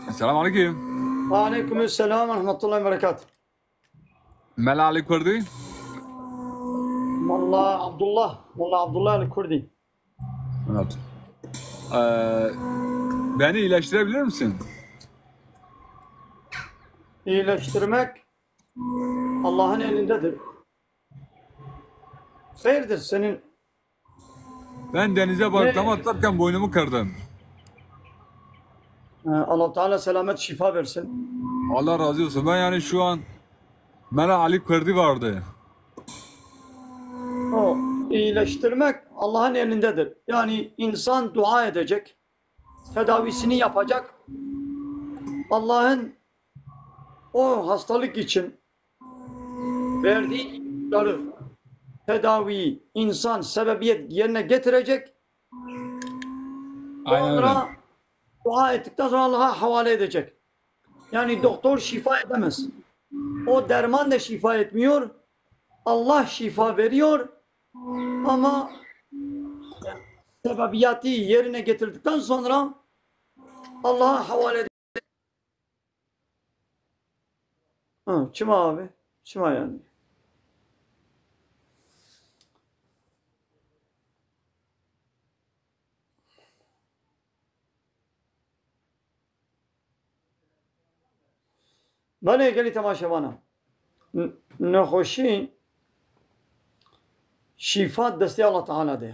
السلام عليكم. وعليكم السلام ورحمة الله وبركاته. ملا علي Kurdi. Molla Abdullah el-Kurdi. Evet. Ee, Beni iyileştirebilir misin? İyileştirmek Allah'ın elindedir. Hayırdır senin? Ben denize balıklama atlarken boynumu kırdım. Allah Teala selamet şifa versin. Allah razı olsun. Ben yani şu an Mela Ali Kurdi vardı. O iyileştirmek Allah'ın elindedir. Yani insan dua edecek, tedavisini yapacak. Allah'ın o hastalık için verdiği ilaçları, tedaviyi insan sebebiyet yerine getirecek. Aynen öyle. Sonra dua ettikten sonra Allah'a havale edecek. Yani doktor şifa edemez. O derman da şifa etmiyor. Allah şifa veriyor. Ama sebebiyatı yerine getirdikten sonra Allah'a havale edecek. Kim abi? Kim yani? بله گلی تماشاوانم نخوشی شفا دستی الله تعالی ده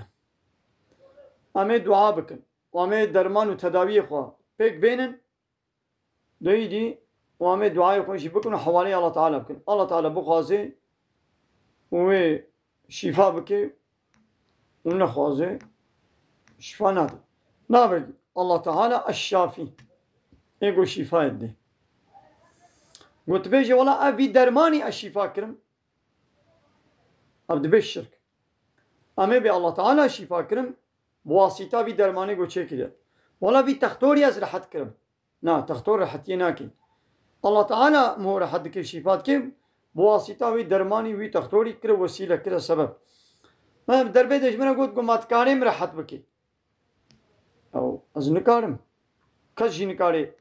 اما دعا بکن و اما درمان و تداوی خواه پیک بینن دویدی و اما دعای خوشی بکن و حوالی الله تعالی بکن الله تعالی بخوازه و شفا بکه و نخوازه شفا نده نبرد الله تعالی الشافی ایگو شفا ده قلت بيجي والله أبي درماني الشفاء كرم أبدي بالشرك أما بي الله تعالى الشفاء كرم بواسطة بي درماني قلت شيء كده والله بي تختوري أز رحت كرم نا تختور رحت يناكي الله تعالى مو رحت كي الشفاء كرم بواسطة بي درماني بي تختوري كرم وسيلة كده سبب ما دربي دش منا قلت قمات كارم رحت بكي أو أز نكارم كجي نكاري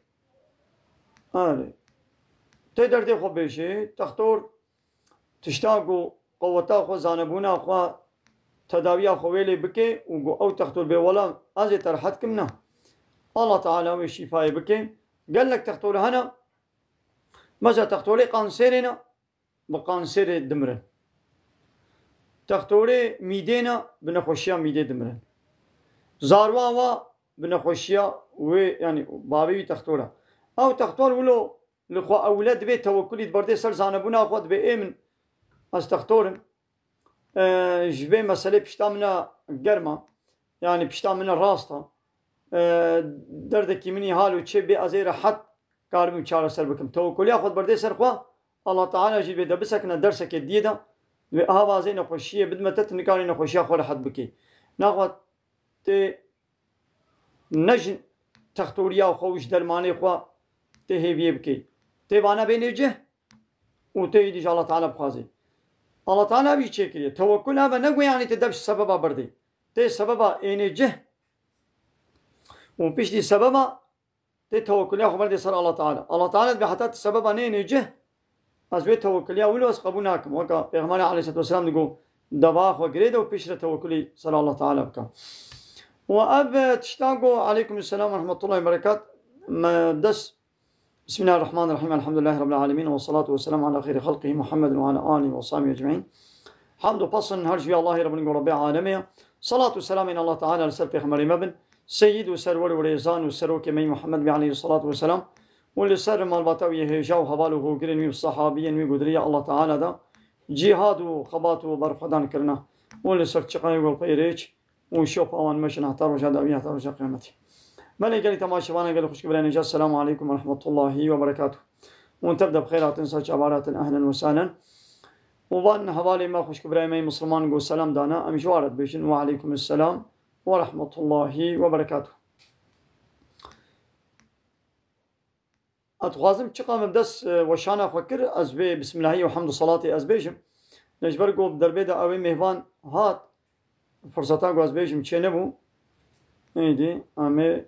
تقدر تاخذ بشيء تختار تشتاقوا قوتا خو زانبونا خو تداويا خو ويلي بكي او تختار بولا ازي ترحتكم نه الله تعالى والشفاء بكي قال لك تختار هنا ماذا تختاري قانسيرنا بقانسير دمرن تختاري ميدينا بنخوشيا ميدي دمرن زاروا بنخوشيا و يعني بابي تختارها او تختار ولو لخوا أولاد بيت توكلي بردي سر زانبونا أخوات بإيمن أستختورن جبه مسألة بشتامنا جرما يعني بشتامنا راستا دردكي مني حالو چه بي أزي راحت كارمي چارة سر بكم توكلي أخوات بردي سر خوا الله تعالى جبه دبسكنا درسك ديدا وأهوازي نخوشية بدمتت نكاري نخوشية خوا راحت بكي ناخوات تي نجن تختوريا خوش درماني خوا تهيبيه بكي تبانا بينجه وتيجي الله تعالى بخازي الله تعالى بيشكل توكل هذا نقول يعني تدبش سببا بردي تي سببا ينجه وبيش دي سببا تي توكل يا خبر دي صار الله تعالى بحطات سببا ينجه أزوي توكل يا ولو أسقبوناكم وكا بيغمار عليه الصلاة والسلام نقول دباخ وقريده وبيش توكلي صار الله تعالى بكا وأب تشتاقوا عليكم السلام ورحمة الله وبركاته دس بسم الله الرحمن الرحيم الحمد لله رب العالمين والصلاة والسلام على خير خلقه محمد وعلى آله وصحبه أجمعين حمد وفصل هرجي الله رب العالمين صلاة والسلام إن الله تعالى لسر في خمر مبن سيد وسرور وريزان وسرور كمي محمد عليه الصلاة والسلام واللي سر مالباتوي هجا وخباله قرن والصحابيين وقدرية الله تعالى دا جهاد وخبات وبرفدان كرنا واللي سر تشقاي والبيريج وشوف أوان مشنا احتار وجاد أبي احتار وجاد قيامتي مالي قال تماشوانا قال خوش قبل نجاة السلام عليكم ورحمة الله وبركاته وان تبدأ بخيرات انساج عبارات أهلا وسهلا وبان حوالي ما خوش قبل مي مسلمان قول سلام دانا أمجوارد بيشن وعليكم السلام ورحمة الله وبركاته أتخازم تقام بدس وشانا فكر أزبي بسم الله وحمد صلاتي أزبيشم نجبر قول دربيدا أوي مهوان هات فرصتا گواز بیشم چه نبو ایدی اما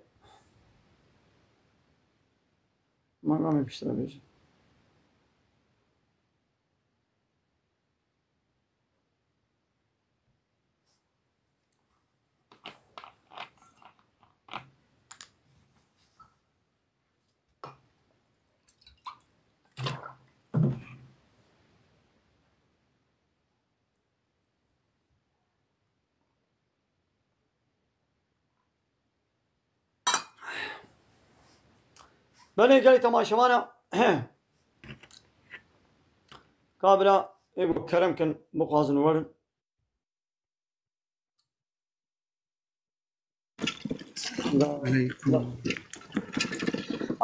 مقام بیشتر بیشم بله جالي تماشوانا قابلة يقول كرم كان مقازن ورد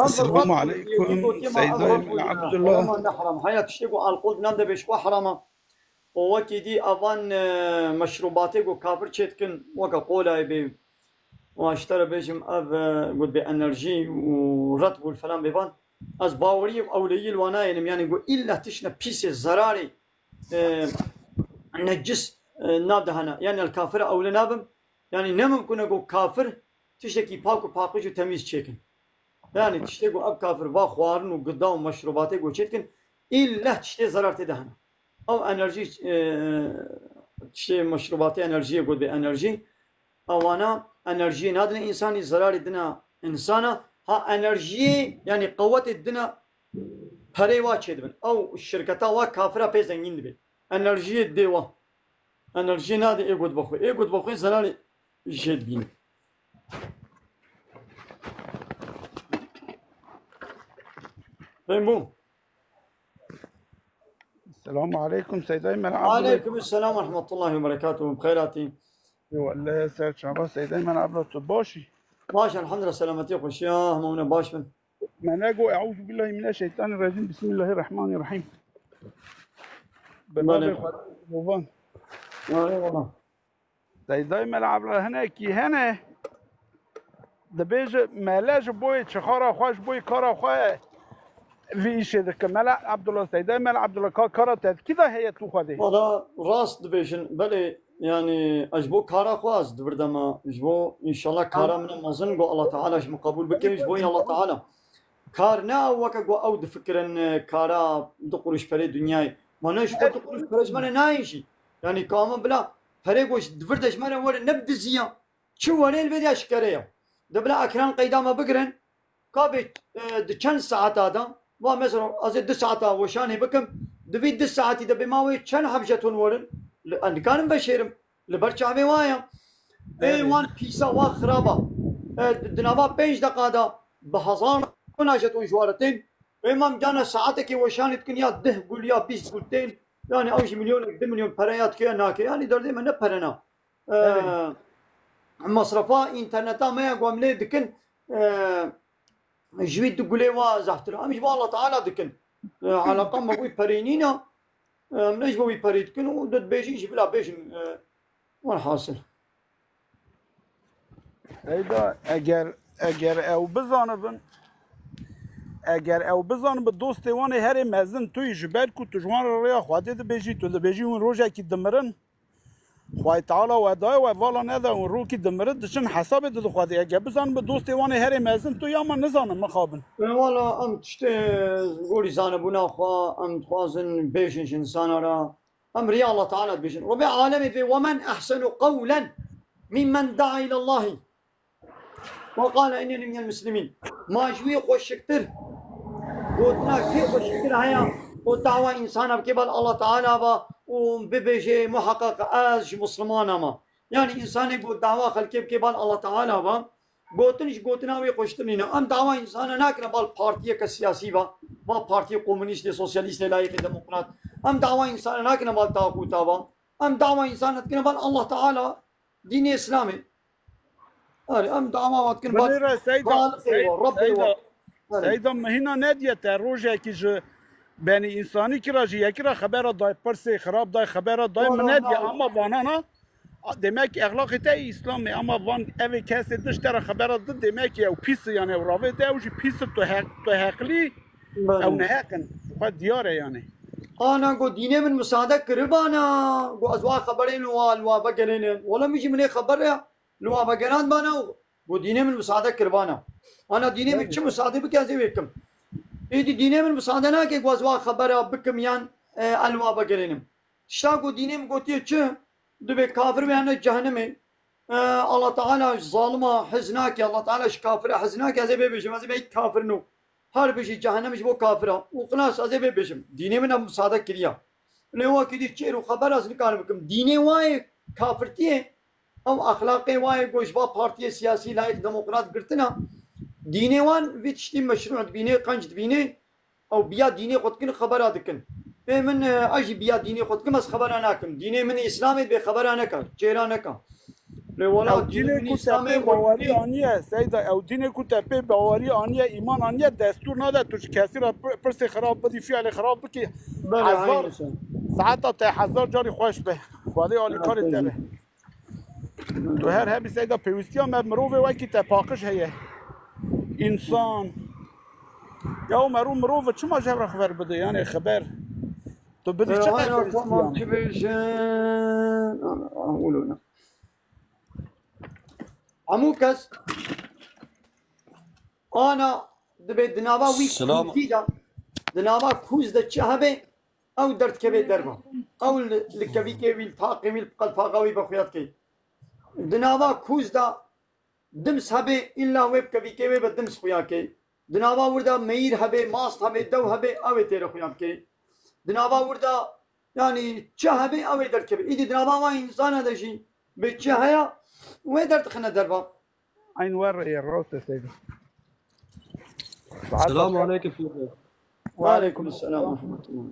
السلام عليكم سيدي عبد الله. نحرم حياك شيء القود نام ده بيشوا حرامة ووقت دي أفان مشروباتي جو كافر تشتكن وكا قولا يبي واشترى بيجم أب قد بأنرجي ورطب والفلان بيبان از باوري أولي الواناين يعني يقول إلا تشنا بيس الزراري نجس نادهنا يعني الكافر أولي نابم يعني نمم كنا جو كافر تشتكي باكو جو تميز تشيكن يعني تشتكي أب كافر باخوارن وقدام مشروباتي جو تشتكن إلا تشتكي زرار تدهنا أو أنرجي تشتكي مشروباتي أنرجي قد بأنرجي أو أنا انرژی نادن انسانی ضرر دنا انسانا ها انرژی يعني قوت الدنا پره وا چیدبن او شرکتا وا کافرا په زنگین دی انرژی دیوا انرژی ناد ایگود بخو ضرر جد بین فهمو السلام عليكم سيدي من وعليكم السلام ورحمة الله وبركاته بخيراتي والله سيد شعبان سيدي من عبد باشي ماشي الحمد لله سلامتي خوش يا همونا باش من مناجو أعوذ بالله من الشيطان الرجيم بسم الله الرحمن الرحيم بله بوفان والله سيدي من عبد هنا كي هنا دبيج ملاج بوي شخارة خوش بوي كارا خواه في إيش ذاك ملا عبد الله سيدي من عبد الله كارا كذا هي تلوخه هذا راس دبيجن بله يعني أجبو كارا خواز دبردما أجبو إن شاء الله كارا من المزن قو الله تعالى إيش مقبول بكم أجبو يا الله تعالى كارنا وكا قو أود فكرن كارا دقرش بري دنياي ما نش قو دقرش بريش ما نايشي يعني كاما بلا بري قوش دبردش ما نور نبد زيان شو وريل بدي أشكريه دبلا أكران قيداما بقرن كابت دكان ساعات هذا ومثلا أزيد 2 ساعات وشاني بكم دبي 2 ساعات دبي ماوي كان حبجتون ورن أنا كان بشيرم لبرشامي وايا وان بيسا وخرابة دنابا 5 دقيقة بهزار كناجتون جوارتين إمام جانا ساعتك وشاني تكن يا ده قول يا 20 قلتين يعني أوش مليون 2 مليون بريات كي ناكي يعني دردي من برنا مصرفا إنترنتا ما يقوم لي دكن جويد تقولي وازحتر مش بالله تعالى دكن على قم بوي برينينا منش بوي بريد كنو ودد بيجي بلا بيجن والحاصل هيدا اگر او بزانم به دوست وان هر مزن توی جبر کو تجوان ریا خواده ده بيجي تو ده بيجي اون روجا کی دمرن خوای تعالی و دای و والا ندا اون رو کی دمرد دشن حساب ده خواده اگر بزانم به دوست وان هر مزن تو یا من نزانم مخابن والله ام تشتي قولي زانبونا خوا ام خوازن بيجن انسان را ام ريا الله تعالى بيجن ربي عالمي ومن احسن قولا ممن دعا الى الله وقال انني من المسلمين ما جوي خوشكتر قلنا كيف خوشكتر هيا ودعوة انسان بكبل الله تعالى با وبيجي محقق از مسلمان ما يعني انسان يقول دعوة خلقي بكبل الله تعالى با قوتنا وی خوشتنینه ام دعوا انسان نکنه بال پارتی که سیاسی با پارتی کمونیست سوسیالیست لایق دموکرات ام دعوا انسان نکنه بال طاغوت ام دعوا انسان نکنه بال الله تعالی دین اسلامی ام دعوا نکنه بال سيدا مهنا نادية روجا كي بني انساني كي راجي يكرا خبر داي برسي خراب داي خبر داي من نادية اما فانانا demek اخلاقی تا اسلامی اما وان اوی کسی دشتر خبرات ده demek او پیس یعنی او راوی ده اوجی پیس تو حقلی او نهاکن خواهد دیاره یعنی انا قو ديني من مساعدة كربانا قو ازوا خبرين لوا بقرين ولا ميجي من خبر لوا بقران بانا قو ديني من مساعدة كربانا انا ديني من شو مساعدة بكازي ويكم ايدي ديني من مساعدة نا كي قو ازوا خبر بكم يان الوا بقرينم شاقو ديني من قوتي چه دبي كافر بيانا جهنمي الله تعالى ظالمه حزناك الله تعالى كافر حزناك ازي بيبشم ازي بيت كافر نو هر بشي جهنم مش بو كافره وقناص ازي بيبشم ديني من مساعدة كريا لو كدي تشيرو خبر از نكار بكم ديني واي كافرتي او اخلاقي واي گوشبا بارتي سياسي لايك ديمقراط قرتنا ديني وان بيتشتي مشروع بيني قنج بيني او بيا ديني خدكن خبر ادكن من اجي بيا ديني خدكم از خبر اناكم ديني من اسلامي بخبر اناكا جيرانكا ولا او ديني دین من کو اسلامي تپه باوری آنیه سیدا او دین کو تپه باوری آنیه ایمان آنیه دستور نده تو کسی را پرس خراب بدی فعل خراب بکی بله عين هزار ساعت تا هزار جاری خوش به خواهی آلی کاری تره تو هر همی سیدا پیوستی هم مروه وکی تپاقش هیه انسان یا مروه چما جبر خبر بده یعنی خبر تو بدی چه هاي قصر تمام اسکیم كبيش اقولنا عموكس انا دبي دنابا وي سلام. كوزيدا دنابا كوز دا شهبه او درت كبي دربا او الكبي كبي الطاقم القلب فاقوي بخيات كي دنابا كوز دا دمس هبه الا ويب كبي كبي بدمس خويا كي دنابا وردا مير هبه ماست هبه دو هبه او تيرو خويا كي دنابا وردا يعني شهبه او درت كبي ايدي دنابا ما انسان هذا شيء بتشهيا ويدرت خنا دربا عين ور يا الروس سيدا السلام عليكم فيكم. وعليكم السلام ورحمة الله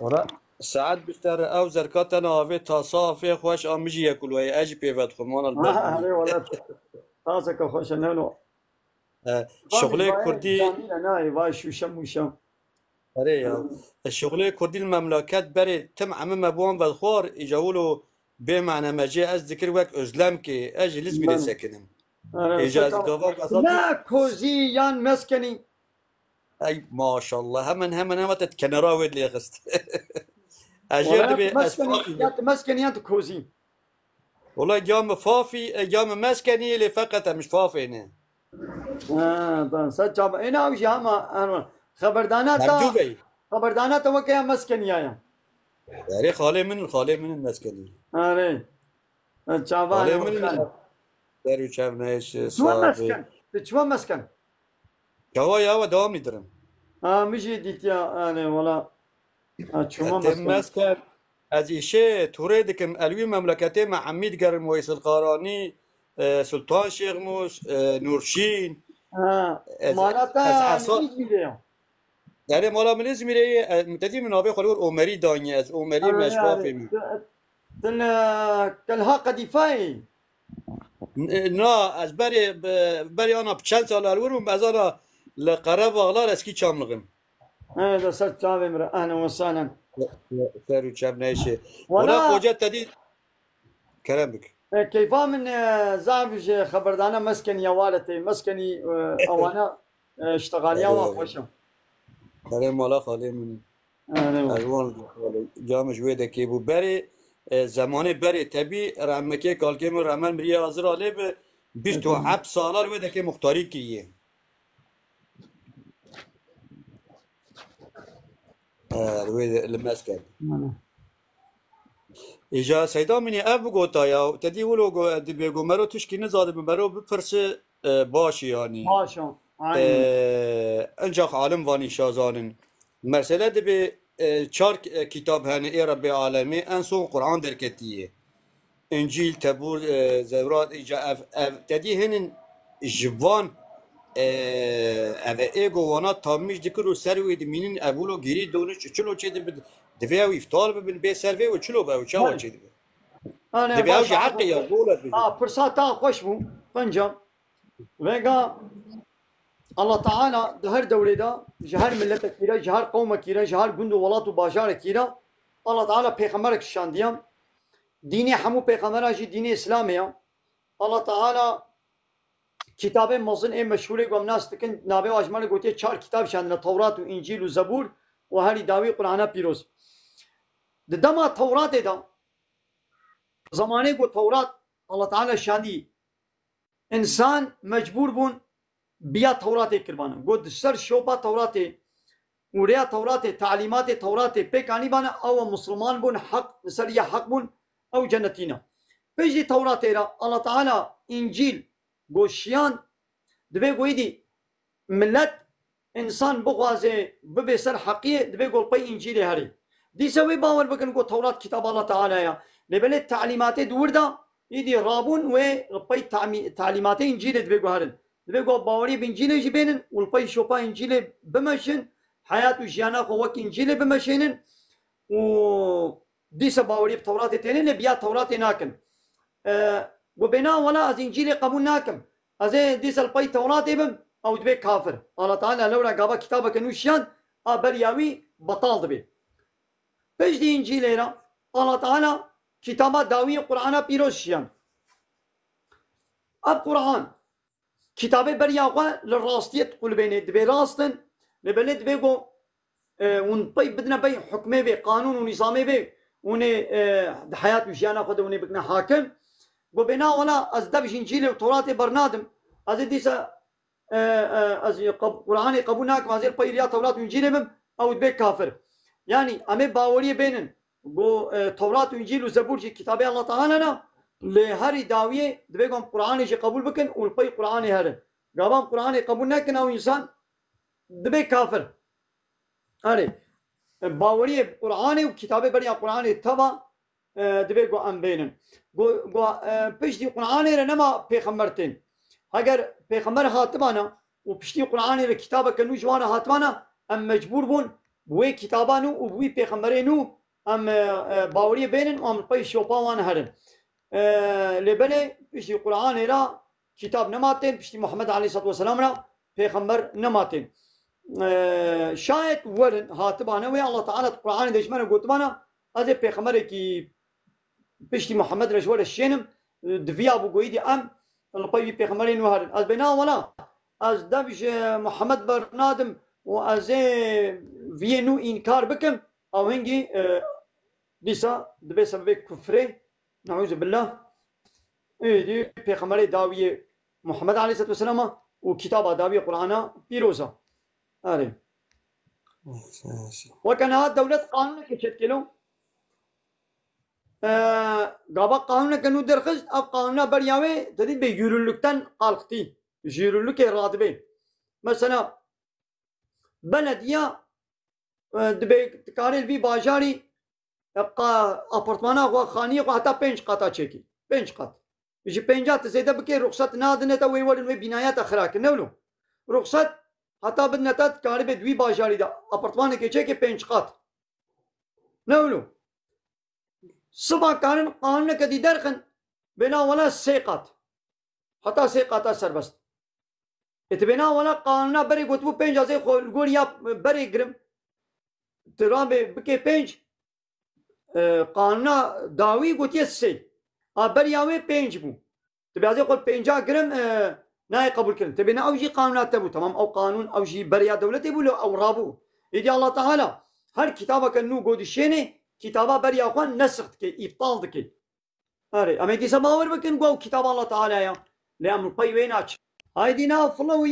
ورا ساعات بيشتر او زركات انا في تصافي خوش امجي ياكل وهي اجي بيفات خمان هذا البلد ولا راسك خوش نونو شغله كردي ناي واي شو شم وشم اري الشغله كردي المملكات بري تم عم مبوان بالخور اجاولو بمعنى ما جاء از ذكر وقت ازلم كي اجي لزمي لسكنم اجاز قبل لا كوزي يان مسكني اي ما شاء الله هم تتكنرا ود لي غست اجي ولا دبي مسكني يا مسكني يا كوزي والله جام فافي جام مسكني اللي فقط مش فافي هنا طيب سجاب انا وش انا خبردانات مردوبي خبردانات وكيا مسكني يا يعني خالي من المسكني اري خالي شعبان من دارو چاوناش شو صافي مسكن شو مسكن كوا يا دوام ندرم مشي ديت يا انا ولا شو تم مسكن مسكن از ایشه توره دکم الوی مملکته مع عمید گرم ویس القارانی سلطان شیخموس نورشین معناتها از يعني مالا من إزميرية متدين من أبي خلور أمري دانية از أمري مشفافي من تلها قديفاي نا از بري أنا بچند سال الورم باز أنا لقرب أغلال اسكي چاملغم هذا صرت شعبي مرة أهلا وسهلا سارو چام نايشي ولا ولا خوجات تدي كلام بك كيفا من زعبش خبردانا مسكن يا والتي مسكني أوانا اشتغال يا وخوشم كلام مالا خالي من الوان جام جويدا كيبو بري زمانه بري تبي رمكي كالكي من رمال مريا حاضر عليه ب 27 سالار ودا كي مختاري كيه ودا المسكن اجا سيدا مني اب گوتا يا تدي ولو دبي گمرو تشكي نزاد بمرو بفرس باشي يعني باشا انجا عالم واني شازانن مرسله دبي چار کتاب هنه ای رب العالمین انسون قرآن درکتیه انجیل تبور زورات ایجا تدی هنن جوان ایگو وانا تامیش دکر و سر وید مینن ابولو گیری دونش چلو چه دبی او افتار ببین بی سر و چلو با و چه و چه دبی او جعقی یا گولت بید فرصاتا خوش بو فنجا ويقا الله تعالى دهر دولة دا جهر ملتك كيرا جهر قومك كيرا جهر قندو ولاتو باشارك كيرا الله تعالى پیغمبرك شانديا ديني حمو پیغمبرا جي ديني اسلاميا الله تعالى كتاب مزن ام مشهور قوم ناس تكن نابه واجمال قوتي 4 كتاب شان توراة وانجيل وزبور وهذه داوي قرآن بيروز دما توراة دا زمانه کو توراة الله تعالى شاندي انسان مجبور بون بیا توراة کربانا قد سر شوبا توراة وریا توراة تعلیمات توراة پیکانی بانا او مسلمان بون حق سر یا حق بون او جنتینا پیجی توراة را الله تعالى انجیل گوشیان دبی گویدی ملت انسان بغوازه ببی سر حقیه دبی گول پی انجیل هری دیسا وی باور بکن گو توراة کتاب الله تعالى یا لبلی تعلیمات دور دا ایدی رابون و پی تعلیمات انجیل دبی گو هرن دبی گو باوری بانجیل جبینن والپی شوپا انجیل بمشن حياة وجيانا خوك انجيل بمشينن و ديسا باوري بتوراة تينين بيا توراة ناكن وبنا ولا از انجيل قبول ناكم از ديسا البي توراة بم او دبي كافر الله تعالى لولا قابا كتابك نوشيان برياوي بطال دبي بيش دي انجيل هنا الله تعالى كتابة داوي قرآن بيروشيان اب قرآن كتابة برياوي للراستية قلبيني دبي راستن لبلد بيجو ونطي بدنا بي حكمه بي قانون ونظامه بي وني حياة وجيانا خد وني بكنا حاكم وبنا ولا أزدبش إنجيل وتوراة برنادم أزيد ديسا قرآن قبولناك مازير بيريا توراة وإنجيل بم أو بي كافر يعني أمي باوري بينن بو توراة وإنجيل وزبور جي كتابي الله تعالى لهاري داوية دبيقهم قرآن جي قبول بكن والبي قرآن هرن قابام قرآن قبولناك أو إنسان دبي كافر أري باوري قرآن وكتابة بريا قرآن تبا دبي جو أم بينن جو بيشتي قرآن رنما بيخمرتين أجر بيخمر هاتبانا وبيشتي قرآن الكتابة كنو جوانا هاتبانا أم مجبور بون بوي كتابانو وبوي بيخمرينو أم باوري بينن وأم بيش شوبا وان هرن لبني بيشتي قرآن را كتاب نماتين بيشتي محمد عليه الصلاة والسلام را بيخمر نماتين شاید ورن هاتبانه و الله تعالی قرآن دشمنه گوتمانه از پیغمبر کی پشتی محمد رجوع الشینم دویا بگویدی ام الپای پیغمبر نوهرن از بنا ولا از دبش محمد برنادم و از وینو انکار بکم او هنگی دیسا دبی سبب کفره نعوذ بالله ایدی پیغمبر داوی محمد علیه السلام و کتاب داوی قرآن پیروزه أري وكان هذا دولة قانون كشكله قابا قانون كانوا درخز أو قانون برياوي تدي بيجورلكتن قالختي جورلك راتبه مثلا بلدية دبي تكارل بي باجاري أبارتمانا وخانية وحتى 5 قطع تشيكي 5 قط يجي 5 زيادة بكي رخصة نادنة ويورن بنايات أخراك نولو رخصة حتی بدنا تات کاری دوی باجاری دا آپارتمان که چه که 5 قط نولو صبح کارن قانون کدی درخن بنا ولا 3 قط حتی 3 قط سر بست ات بنا ولا قانون بری گوتو 5 از خو گول یا بری گرم ترام بکی 5 قانون داوی گوتی 3 بری یاوی 5 بو تبي از خو 5 گرم ناي قبول كلمة تبينا أوجي قانونات تبو تمام أو قانون أوجي بريا دولة تبو أو رابو يدي الله تعالى هر كتابك النو قود الشيني كتابة بريا أخوان نسخت كي إبطال دكي أري أما يدي سماور بكن قو كتاب الله تعالى يا لأمر بي ويناتش هاي دينا فلو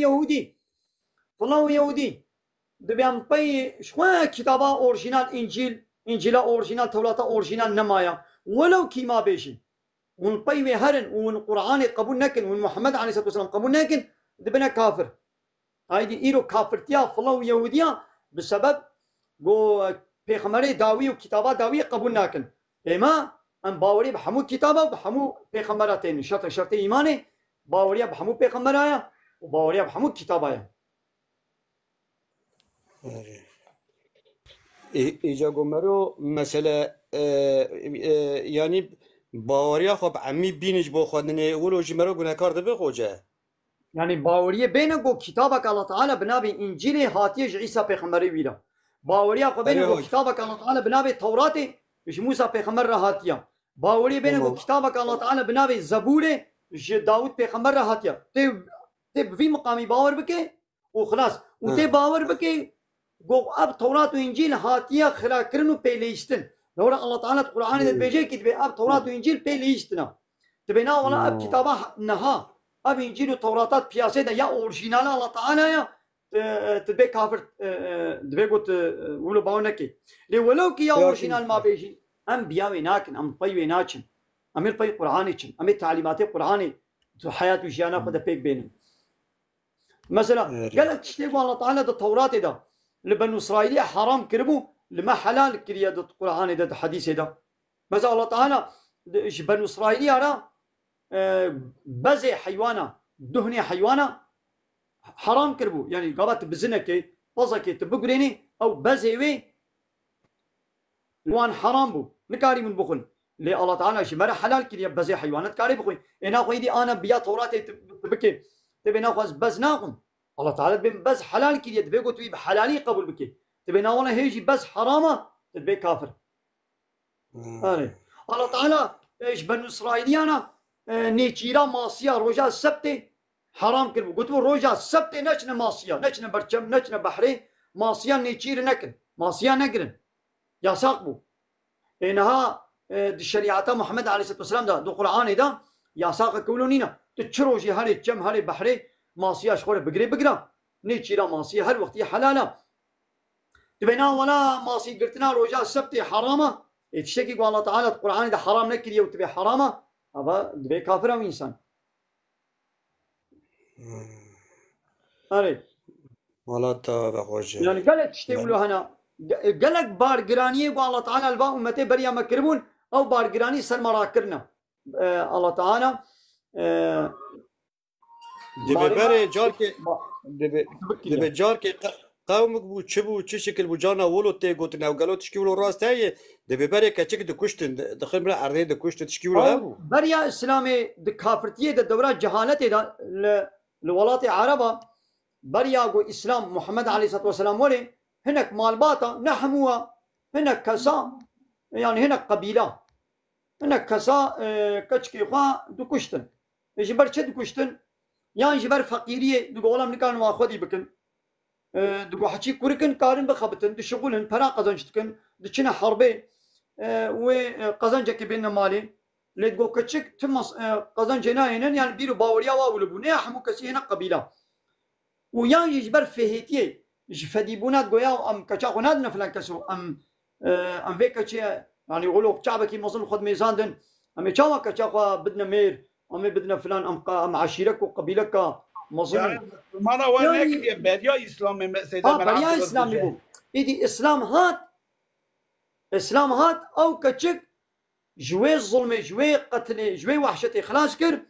يهودي دبي أم بي شوان كتابة أورجينال إنجيل أورجينال تولاتا أورجينال نمايا ولو كيما بيشي ونطيب هرن والقرآن قبول نكن والمحمد عليه الصلاة والسلام قبول نكن دبنا كافر هايدي إيرو كافرتيا فلو يهوديا بسبب جو بيخمري داوي وكتابات داوي قبول نكن إما أن باوري بحمو كتابة وبحمو بيخمراتين شرط إيماني باوريا بحمو بيخمرايا وباوريا بحمو كتابايا إيجا قمرو مسألة يعني باوريا خب عمي بينج بو خدني ولو جمرو گناهكار دبي خوجه يعني باوريه بينه جو كتابك الله تعالى بنابي انجيل هاتيج عيسى پیغمبري ویرا باوريه خو بينه جو كتابك الله تعالى بنابي تورات مش موسى پیغمبر هاتيا باوريه بينه جو كتابك الله تعالى بنابي زبور داود پیغمبر هاتيا تب في مقامي باور بكي وخلاص وتي باور بكي جو اب توراة وانجيل هاتيا خلا كرنو بيليشتن لورا الله تعالى القران بيجي كتب اب توراة وانجيل بيليشتنا تبينا ولا اب كتابه نها اب انجيل وتوراتات بياسه دا يا اورجينال الله تعالى يا تبي كافر تبي قلت ولو باونكي لي ولو كي يا اورجينال ما بيجي انبياء ويناكن ام طي ويناكن امير طي قراني ام تعليمات قراني حياه وجيانا خد بيك بينهم مثلا قالت تشتي الله تعالى ده التوراة ده لبنو اسرائيل حرام كربو لما حلال كريا ده القران ده حديث ده مثلا الله تعالى بنو اسرائيل را بزي حيوانه دهني حيوانه حرام كربو يعني قابت بزنك بزك تبقريني او بزي وان حرام بو نكاري من بخل لي الله تعالى شي مرة حلال كريا بزي حيوانات كاري بخوي انا خويدي انا بيا توراتي تبكي تبي ناخذ بز ناقم الله تعالى تبي بز حلال كريا تبي قلت تبي بحلالي قبول بكي تبي ناولا هيجي بز حرامه تبي كافر الله تعالى ايش بنو اسرائيليانا نيتشيرا ماسيا روجا السبت حرام كربو قلت روجا السبت نشنا ماسيا نشنا برشم نشنا بحري ماسيا نيتشير نكن ماسيا نقرن يا ساقبو انها الشريعه محمد عليه الصلاه والسلام ده القران ده يا ساق كولونينا تشروجي هاري جم هاري بحري ماسيا شخور بقري بقرا نيتشيرا ماسيا هر وقت حلاله تبينا ولا ماسي قلتنا روجا السبت حرامه تشتكي الله تعالى القران ده حرام نكري وتبي حرامه هذا دبي كافر او انسان والله تابع وجه يعني قالت تشتغلوا هنا قالك بارقرانيه والله تعالى الباء امتي بريا مكربون او بارقراني سر مراكرنا الله تعالى دبي بري جارك دبي جارك قومك بو تشبو تشكل بو جانا ولو تي قوتنا وقالوا تشكيلو راس تاي دبي بري كاتشك دكشتن دخل مرا عرضي دكشت تشكيلو هابو بريا اسلامي دكافرتيه الدوره جهالته ده لولات عربه بريا قو اسلام محمد عليه الصلاه والسلام ولي هناك مالباتا نحموها هناك كسا يعني هناك قبيله هناك كسا كتشكي خوا دكشتن جبر شد دكشتن يعني جبر فقيريه دقولم نكان واخدي بكن دقو حكي كوركن كارن بخبتن دشغلن فرا قزنجتكن دشنا حربي وقزنجك بين مالي لتقو كتشك تم قزنجنا هنا يعني بيرو باوريا واولبوني حمو كسي هنا قبيله ويان يجبر فهيتيه جفديبونات قويا ام كتشاخونات نفلان كسو ام فيكتشي يعني يقولوا شعبك مظن خد ميزاندن ام تشاوا كتشاخوا بدنا مير ام بدنا فلان ام عشيرك وقبيلك مظن مانا وين بريا اسلامي مسيده بريا اسلامي بو ايدي اسلام هات او كتشك جوي الظلم جوي قتل جوي وحشتي خلاص كر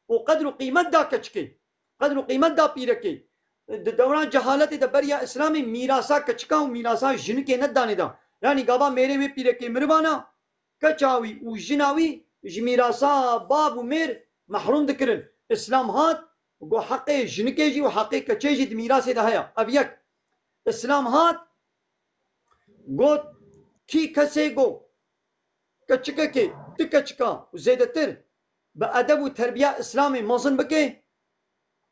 وقدروا قيمة دا كتشكي قدروا قيمة دا بيركي دوران جهالتي دا بريا اسلامي ميراسا كتشكا وميراسا جنكي نداني دا يعني قابا ميري وي بيركي مربانا كتشاوي وجناوي جميراسا باب ومير محروم دكرن اسلام هات وقو حقي جنكيجي وحقي كتشيجي دميراسي دا هيا ابيك اسلام هات قوت كي كسي قو كتشكا كي تكتشكا وزيدتر بأدب وتربية إسلامي مظن بكي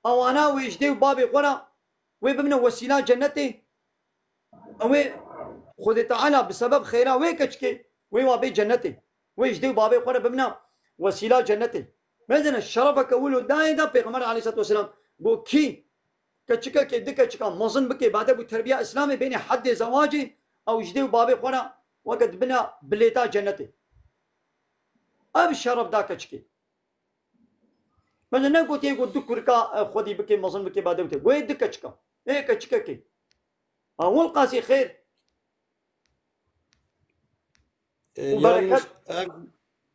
أوانا ويجدي وبابي قرا ويبمنا وسيلة جنتي وي خذ تعالى بسبب خيرا وي كتشكي وي وابي جنتي ويجدي وبابي قرا بمنا وسيلة جنتي مثلا الشرفك أولو دايدا بيغمر عليه الصلاة والسلام بو كي كتشكا كي دكتشكا مظن بكي بأدب وتربية إسلامي بين حد زواجي أو يجدي وبابي قرا وقد بنا بليتا جنتي اب الشرف دا كتشكي مثلا قلت يقول دكركا خدي بكي مظن بكي بعد وتي وين دكتشكا ايه كتشكا كي اول قاسي خير وبركات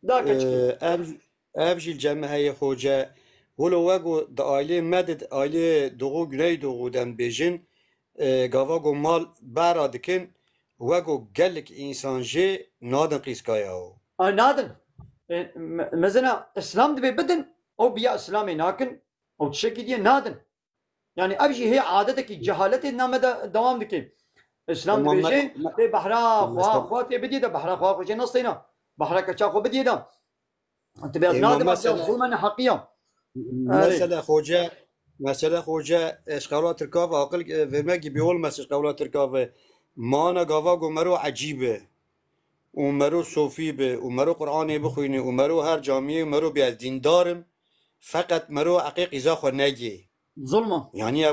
دا كتشكي ابجي الجامعه هي خوجه ولو واقو دايلي مدد ايلي دوغو غني دوغو دم بيجن غاواغو مال بارادكن واقو قالك انسان جي نادن قيسكاياو نادن مثلا اسلام دبي بدن او بيا اسلامي ناكن او تشكي دي نادن يعني ابجي هي عادتك جهالتي نام دوام دكي اسلام دبي جي دي بحرا خواتي بدي ده بحرا خوا خوشي نصينا بحرا كچا خو بدي ده انت بي نادم ظلما حقيا مثلا خوجه مثلا خوجه اشقالا ترکاف عقل فرمکی بیول مس اشقالا ترکاف مانا گاوا گو مرو عجیبه و مرو صوفی به و مرو قرآن بخوینه و مرو هر جامعه و مرو بیاد دیندارم فقط مرو عقیق ایزا خو نگی ظلمه يعني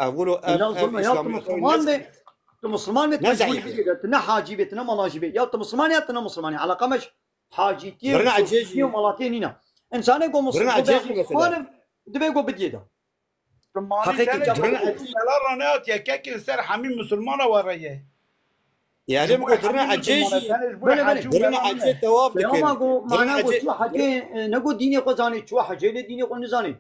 اولو لا اف ظلمه، يا اسلامي مسلمان به مسلمان به تقول نزعي بيه تنا حاجي به تنا ملاجي به يا مسلمان يا تنا مسلمان على قمش حاجيتي برنا وصوفيتي عجيجي وملاتين هنا انسان يقول برنا مسلم عجيجي مثلا مسلمان دبي يقول بديده مسلمانی حقيقي تنه جاب برنا جمعه عجيجي ملال رانات یا که سر همین مسلمان ورایه يعني جبوی بقول برنا همین مسلمان عجيجي تنه جبوی بله بله حجی و برنا عجيجي ملال تواب يا ما دكن قو برنا معناه قو عجيجي شو حكي نقول ديني قزاني شو حكي لي ديني قول نزاني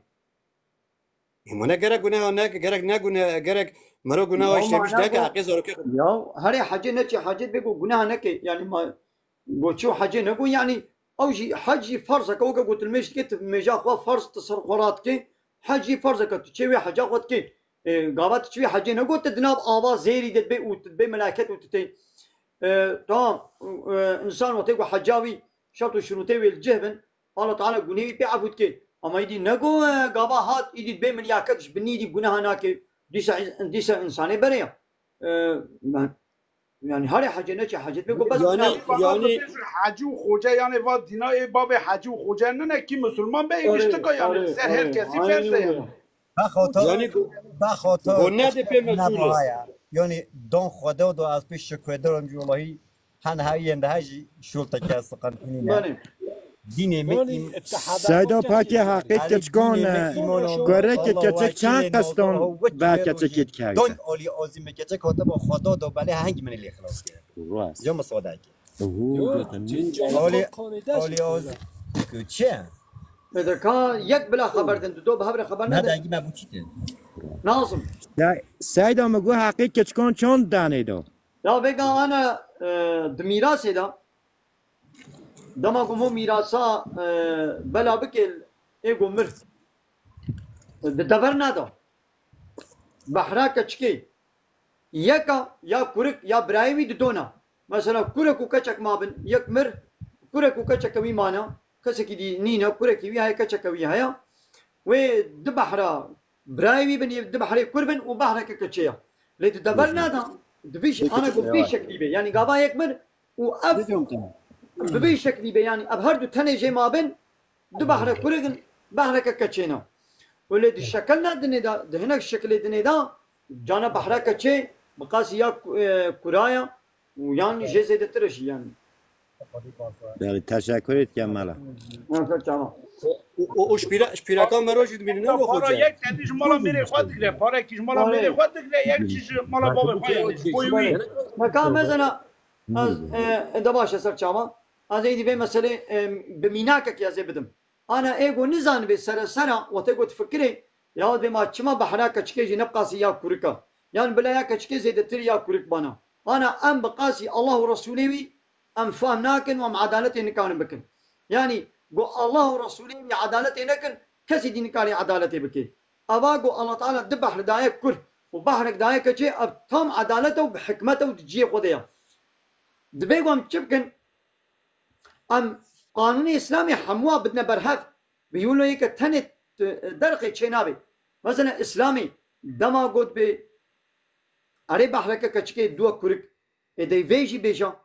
منا جرك جنا هناك جرك ناقنا جرك مرو جنا يا واش تبيش معناه داك قو عقيز ولا يا هري حاجة نتي حاجة بيقول جناها نكي يعني ما قو شو حاجة نقول يعني أوجي حجي فرضك أوجا قلت المش كت مجا خوا فرض تصرفات كي حجي فرضك تشوي حاجة قلت كي قابت تشوي حاجة نقول تدناب آواز زيري تدبي وتدبي ملاكات وتتي تمام إنسان وتيجو حجاوي شرط شروطي والجهبن الله تعالى جنيه بيعبد كي أما يدي نقول قابا هات يدي تبي ملاكاتش بني دي جناها ناكي ديسا إنساني بريا يعني هاري حاجة نتي حاجة بيقول بس يعني بناو يعني حجی و خوجه یعنی و دینای باب حجی و خوجه نه کی مسلمان به یکشتکا یعنی سر هر کسی فرسه یعنی يعني بخاطر قلنا دي في مسؤولة نباهایا یعنی دون خدا و از پیش شکوه دارم جوالهی هن هایی انده هجی شلطه که از سقنطینینه بله دینه می یعنی ایم سیدا پاکی حقیق کچکان گره که کچک چند قستان با کچکیت دون کرده آلی آزیم کچک خاطر با خدا دو بله هنگ من لی خلاص کرد یا مساده کرد آلی آزیم که چه؟ إذا كان يك بلا خبر دو بهبر خبر نه نده دنگی مبوچیته ناظم سیدا مگو حقیق کچکان چند دانه دو يا بقى أنا دميراسي ده دما قومو ميراسا بلا بكل إيجو مر دبر نادا بحراك تشكي يكا يا كورك يا برايمي دونا مثلا كورك وكتشك ما بن يك مر كورك وكتشك وي مانا كسكي دي نينا كورك وي هاي كتشك وي هاي ودبحرا برايمي بن دبحري كوربن وبحرك كتشيا ليت دبر نادا دبيش انا قلت بيش شكلي بي يعني قابا يكمل واب ببيش شكلي بي يعني اب هردو تني جي ما بن دبحرا كورغن بحرك كتشينا ولد شكلنا دنيدا دهنا الشكل دنيدا جانا بحرا كتشي بقاس يا كرايا ويعني جزء دترش يعني بله تشکرت کمالا ما فهمت وشبيرا كان مروج من نو پارا خوجه یک تدیش مالا میره خود دکره پارا کیش مالا میره خود دکره یک چیش مالا باب خود یعنی بوی وی مكان مثلا از ده باشه سر چاما از ایدی به مسئله بمیناک یا زي بدم انا ايجو نزان به سر وتيجو تفكري يا ود ما چما بحرا كچكي نبقاسي يا كوريكا يعني بلا يا كچكي زي دتر يا كوريك بنا انا ام بقاسي الله ورسوله ام فهمناكن وم عدالتي نكان بكن يعني قو الله ورسوله عدالتي نكن كسي دي نكاني عدالتي بكي ابا قو الله تعالى دبح لدايك كر وبحرك دايك كچي اب تم عدالته وبحكمته وتجي خديا دبيقو ام چبكن ام قانون اسلامي حموا بدنا برهف بيقولوا هيك تنت درقي چنابي مثلا اسلامي دما قد بي اري بحرك كچكي دو كورك ادي ويجي بيجا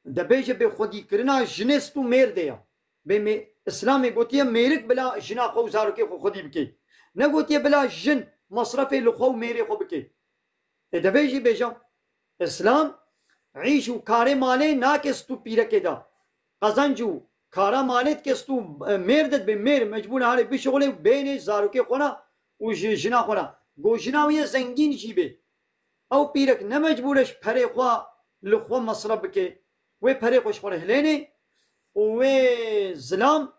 ده بيجي بي خودي كرنا جنستو مير ديا بي اسلامي قوتيه ميرك بلا جنا خو زاروكي خو خودي بكي نقوتيه بلا جن مصرفي لخو ميري خو بكي ادي ويجي بيجا اسلام عيشو كاري مالي ناكستو بيركي دا قزنجو کارا مالت کستو مردت به مر مجبور حاله به شغل بین زاروکی خونه و جنا خونه گو جنا وی زنگین چی به او پیرک نمجبورش پره خوا لخوا مصرف بکه و پره خوش خوره هلینه و زلام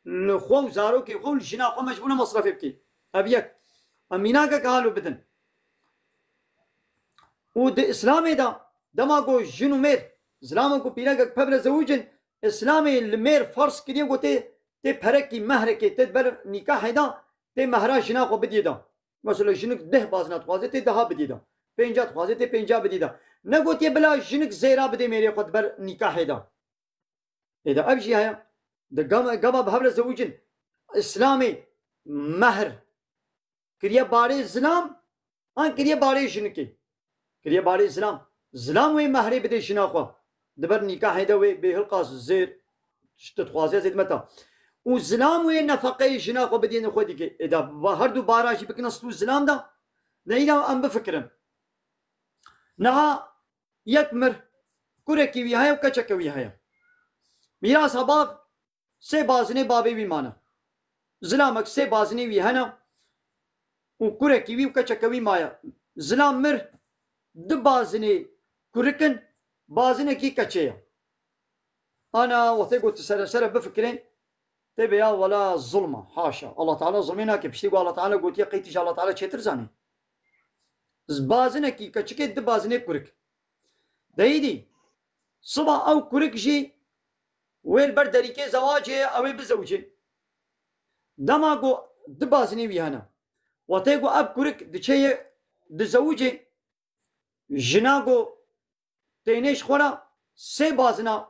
لخوا زاروکی خو جنا خوا مجبور مصرف بکه اب یک امینا که حالو بدن و د اسلام دا دما گو جنو مر زلام کو پیرک پبر زوجن اسلامي المير فرض كده قلت تي بركي مهركي تدبر نكاح دا تي مهرا جنا خو بدي دا مثلا جنك ده بازنات خوازه تي ده بدي دا پنجات خوازه تي پنجا بدي دا نقول تي بلا جنك زيرا بدي ميري خو تبر نكاح دا اذا ابجي هيا ده قام بهبل زوجين اسلامي مهر كريا باري زلام ان كريا باري شنكي كريا باري زلام وين مهري بدي شناخوا دبر نكاح هيدا به القاس الزير تتخوازي زيد متى وزلام وين نفقي شناخوا بدي نخو ديك اذا هردو باراش بكنصلو الزلام ده نينا ام بفكرم نها يكمر كوركي وياها وكتشك وياها ميراث باب سي بازني بابي بيمانا زلامك سي بازني ويانا وكوركي وي وكتشك وي مايا زلام مر دبازني كوركن بازني كي كتشيا انا وثي قلت سر بفكرين تبي يا ولا ظلمه حاشا الله تعالى ظلمنا كيف بشتي الله تعالى قلت يا قيتي الله تعالى شتر زاني بازنه كي كتشكي دبازني كورك دايدي صبح او كورك جي وين بردريكي زواجه او بزوجه دماغو دبازني ويانا وتيغو اب كورك دشي دزوجه جناغو تينيش خورا سي بازنا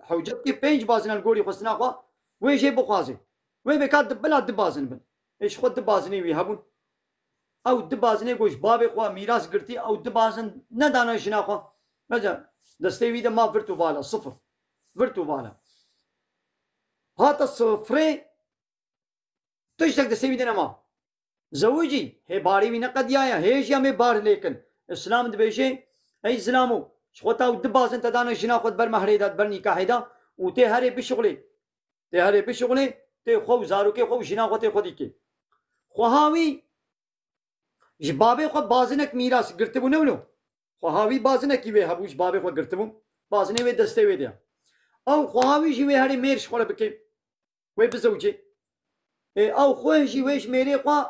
حوجت كي بينج بازنا الجوري خصنا خوا ويجي بخازي وين بكاد بلا دبازن بن ايش خد دبازني ويهبون او دبازني گوش بابي خوا ميراث گرتي او دبازن ندانا جنا خوا مثلا دستي ويدا ما فرتو بالا صفر فرتو بالا هات الصفري تشتك دستي ويدا ما زوجي هي باري وينا قد يايا هيش يا مي بار لكن اسلام دبيشي اي زلامو شخوتا ودبازن تدانا جنا خود بر مهريدات بر نكاح هيدا وتي هري بشغلي تي هري بشغلي تي خو زارو كي خو جنا خوتي خودي كي خوهاوي جبابي خو بازنك ميراث گرتبو نونو خوهاوي بازنك كي هبو جبابي خو گرتبو بازني وي دسته وي ديا او خوهاوي جي وي هري ميرش خو بكي وي بزوجي او خو جي ويش ميري خو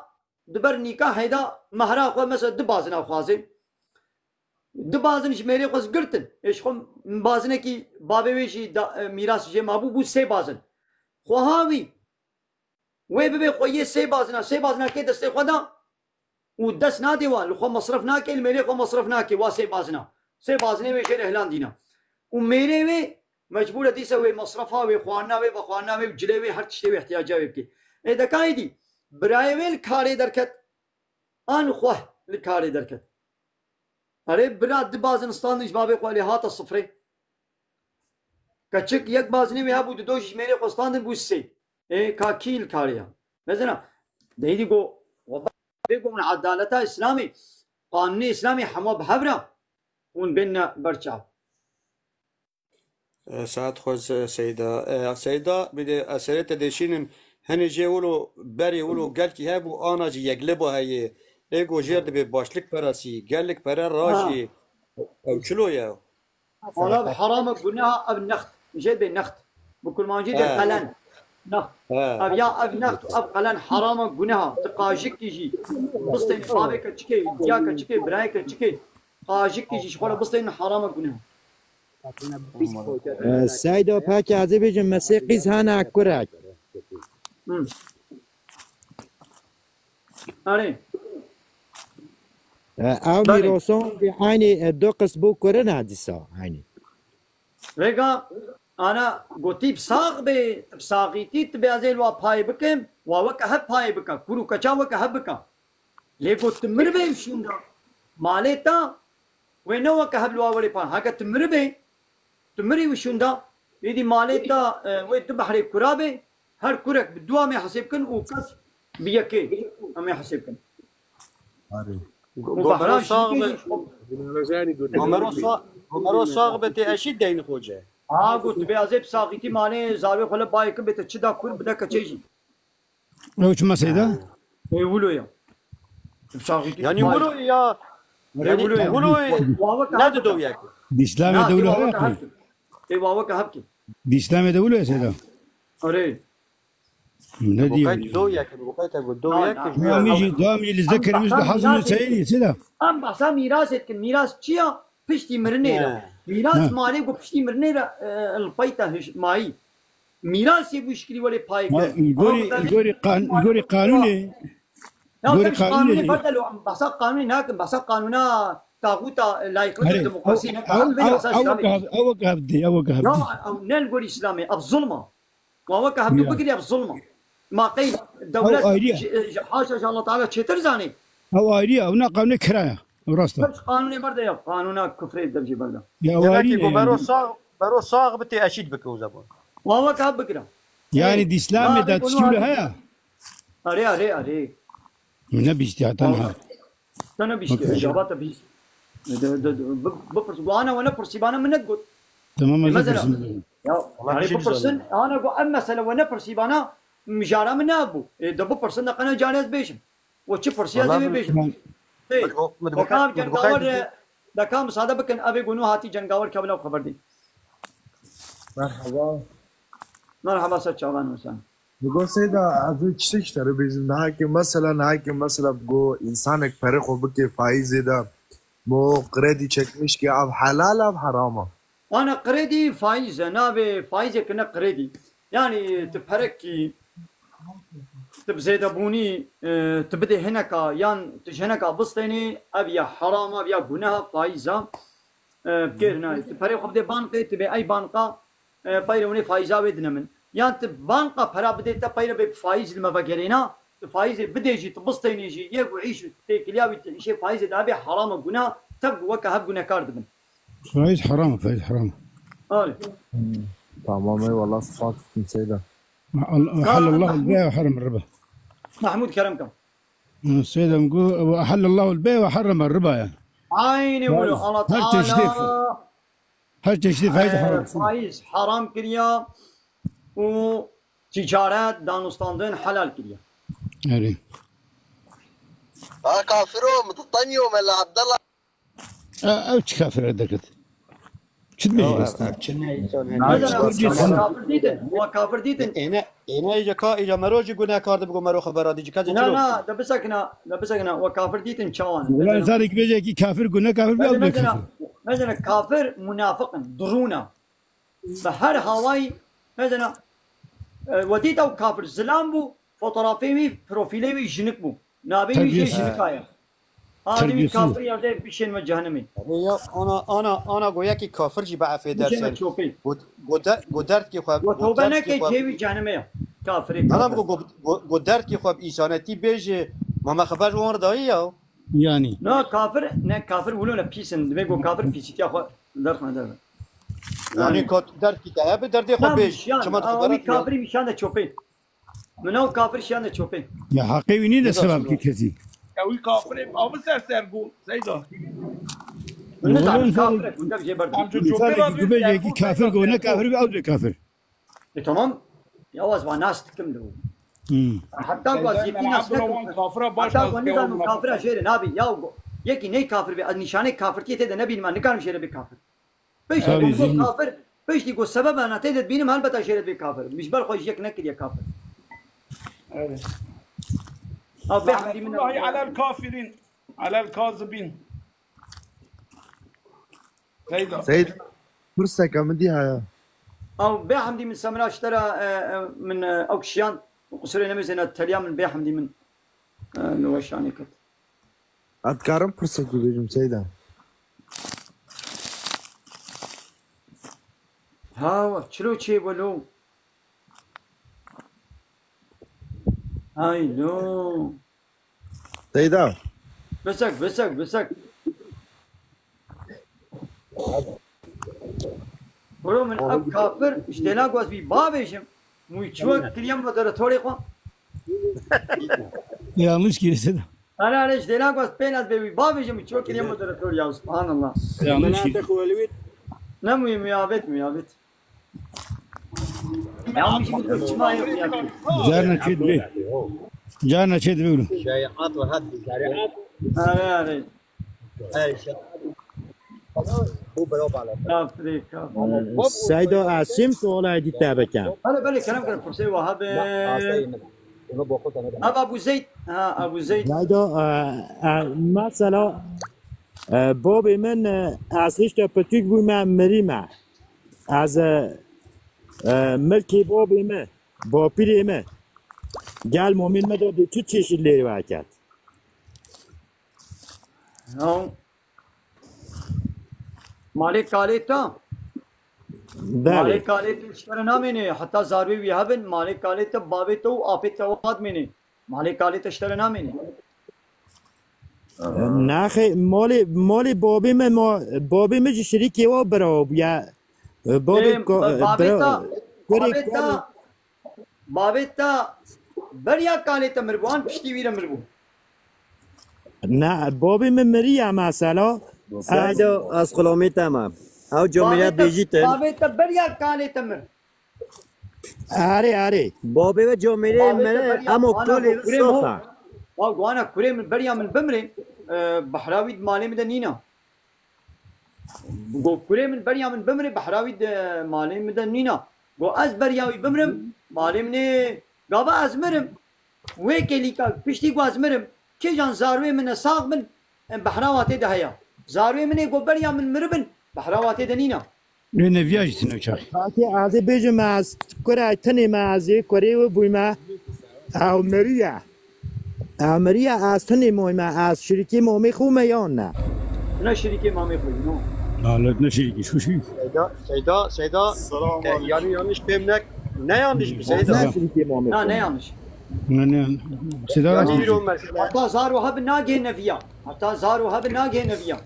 دبر نكاح هيدا مهرا خو مثلا دبازنا خوازي دبازن جميري خو گرتن ايش خو بازنكي بابي وي جي ميراث جي مابو بو سي بازن خوهاوي وي ببي خو يه سي بازنا كي دسته خدا ودس نادي والخو مصرف ناكي الميري خو مصرف ناكي واسي بازنا سي بازني وي شير اهلان دينا وميري وي مجبوره دي سوي مصرفها وي خواننا وي بخواننا وي جلي وي هر تشتي احتياجها وي اذا كايدي برايويل كاري دركت ان خو الكاري دركت اري براد بازن ستاندش بابي قولي هات الصفري كتشك يك بازني وي ابو دوش ميري خو ستاندن بوسي كاكيل كاريا مثلا ديدي جو بيقوم من عدالتها اسلامي قانوني اسلامي حمو بحبره ون بيننا برشا ساعات خوز سيدة بدي أسئلة ديشين هني جي ولو بري ولو قال كي هابو أنا جي يقلبوا هاي إيجو جيرد بباشلك براسي قال لك برا راجي أو شلو يا أنا بحرامك قلناها أب نخت جيد بالنخت بكل ما جيد قلن نخت أب يا أب نخت أب قلن حرامك قلناها تقاجك يجي بسطين بابك تشكي دياك تشكي برايك تشكي قاجك يجي شغله بسطين حرامك قلناها سيدو باكي عزي بيجن مسيقيز هانا كراك أري او ميروسون بحاني دو قصبو كورن هادسا هاني ريغا انا قلتي بساق بساقيتي تبي الوا باي بكم ووك هب باي بكا كورو كچا وك هبكا لي قلت مربي شوندا ماليتا وينو وك هب لوا ولي بان هكا تمربي تمري وشوندا يدي ماليتا ويد بحري كرابي هر كرك بدوا ما يحسبكن وكس بيكي ما يحسبكن عمرو صاغبتي أشيد دين خوجة قلت بيازيب ساقيتي ماني زاوية خلا بايك بتشدا كل بدا كتشيجي وش ما سيدا؟ يقولوا يا ساقيتي يعني ولو يا يعني ولو لا تدو ياك بإسلام دولة اي واوك هبكي بإسلام دولة يا سيدا؟ اري الذي دو ياك بقيت أقول دو ياك دام يجي الذكر مثل حظ الأنثيين يا سيدا؟ ام بحسا ميراث كن ميراث تشيا بشتي مرنيرا ميراث مالي کو بشتي مرنيرا البيتا ماي ميراث يبشكلي ولا بايك يقولي قانوني يقولي قانوني بدلوا بحسا قانوني هناك بحسا قانونا طاغوتا لايق الديمقراطيه او قهبدي او نلقوا الاسلامي الظلمه وهو كهبدو بقري الظلمه ما قيل أو دولة آيريا حاشا الله تعالى تشتر زاني أو آيريا أو نقام كراية وراسته بس قانوني برده يا قانونا كفري دبجي برده يا دبكي أوارينا بو برو يعني صاغ برو صاغ بتي اشيد بك وزبون والله كاب بكره يعني دي إسلام دا تشكيله هيا اري من نبيش تعتنها انا بيشتي اجابات بيش ببرس وانا برسيبانا من نقول تمام مثلا زي يعني ببرسن انا اقول اما مثلا وانا برسيبانا مجارا من ابو ده ببرسن قنا جانز بيشم وتش برسيا زي بيشم وكان جنگاور ده كان ساده بكن ابي گونو هاتي جنگاور كبلا خبر دي مرحبا مرحبا سچاوان حسین بگو سیدا از این چیزی که داره بیزیم نه که مثلا بگو انسان یک پره خوبه که فایزه ده مو قردی چکمش که اب حلال اب حرامه انا قريدي فايز نابي فايز كنا قريدي يعني تبهركي تبزيد ابوني تبدي هناك يان تجهناك بسطيني ابيا حرام ابيا جناها فايزه بكيرنا تبهري خبدي بانقي تبي اي بانقا بايروني فايزه ودنا من يان تبانقا فرا بدي تباير بفايز المفاجرينا فايز بدي يجي تبسطيني يجي يعيش تيكلياوي شيء فايز ابي حرام جناه تبقى وكهب جنا كاردبن فايز حرام فايز حرام تمام والله صفات سيدا أحل الله البيع وحرم الربا محمود كرمكم السيدة نقول وأحل الله البيع وحرم الربا يعني عيني ولو الله تعالى هل تجديد فايز حرام فايز حرام كريا و تجارات دانستاندن حلال كريا يعني كافرون متطنيو من عبد الله أو كافر هذاك شد بيه هو كافر ديتن انا اجا مروجي قلنا كارد بقول مرو خبرات دي كذا لا ده بسكنا وكافر ديتن شوان والله إنسان يجي كي كافر قلنا كافر بيأبد كافر مثلا كافر منافق درونا بهر هواي مثلا وديت او كافر زلام بو فوتوغرافي بروفيلي بي جنك بو نابي بي جنكايا هذه كافر يرده بيشين مجهنمي انا گویا کی کافر جی بعفه درسن گودرت کی خواب وتوبه کی جیوی جهنمه کافر انا بگو گودرت کی خواب ایشانتی بیج ما خبر وان دایی یا يعني نه کافر ولو نه پیسن بگو کافر پیسیتی خو درخ نداره yani درت کی تا به درد خواب بیج شما خبرات کافری میشان ده چوپی منو کافر شان ده چوپی يا حقيقي نيدا سبب كي كذي قوي كافر او سرسرگو سيدا من كافر كنت بجي برد إنسان يجي كي كافر قلنا كافر بيأبد كافر تمام يواز وناس تكملوا حتى قاضي في ناس كافر باش حتى ونزل كافر شير نبي ياو يكي ني كافر نشانه كافر تي تد نبي ما نكان شير بكافر بيش كافر بيش يقول سبب انا تد بينم هل شير بكافر مش بل خوش يك نكد يا كافر او بحمدي من الله على الكافرين على الكاذبين سيد فرصة كم دي هيا او بحمدي من سمرا اشترى من اوكشيان وقصرنا مثلا التليا من بحمدي من نوشاني كت أتكرم فرصة كبيرة سيدا ها شلو شي ولو هاي نو سيدا بسك برو من اب كافر اشتلا قواز بي بابيشم موي چوك كليم بدر ثوري خو يا مشكلة سيدا انا اشتلا قواز بينات بي بابيشم چوك كليم بدر ثوري يا سبحان الله يا مشكلة نموي ميابت يا مش ما يا جارنا شد بيه جارنا شد بيه شائعات وهذه شائعات اري هو بروب على افريقيا سيدو عاصم سؤال دي تابكان انا بالي كلام كان فرسي وهاب ابو زيد ها ابو زيد سيدو مثلا باب من اصلش تا پتوک بوی من مریم از ملکی باب من با پیر من گل مومن مداد تو چشید لیری برکت مالك كاليتا بله کالت اشتر نامینه حتی زاروی وی هبن مالک کالت بابت و آپت وقت مینه مالک کالت اشتر نامینه نخی مال بابی من شریکی و برا یا بابی بابتا بریا کالت مربوان پشتی ویر مربو نه بابی من مریا مثلا سعد از قلامی تمام او جمعیت بیجیتن بابتا بریا کالت مر آره بابی و جمعیت من اما کلی صوفا وانا كوري من بريا من بمري بحراوي مالي مدنينا جو كوري من بريا من بمري بحراوي مالي مدنينا جو از برياوي بمرم مالي مني غابا ازمرم ويكي ليكا بيشتي جو ازمرم كي جان زاروي من ساق من بحراواتي دهيا زاروي مني جو بريا من مربن بحراواتي دنينا نه ویاج تنوچای که از بیجم از کره تنی ما از کره و بویما او مریا از تنی ما از شرکی ما خومه یا نه انا شريكي مامي خوي نو حالت نشریکی شوشی Seyda yani yanlış demnek ne yanlış bir Seyda? نه شرکی ما لا لا yanlış نه صدا Yani bir o mesela. حتى زارو هب ناجي نفيا حتى زارو هب ناجي نفيا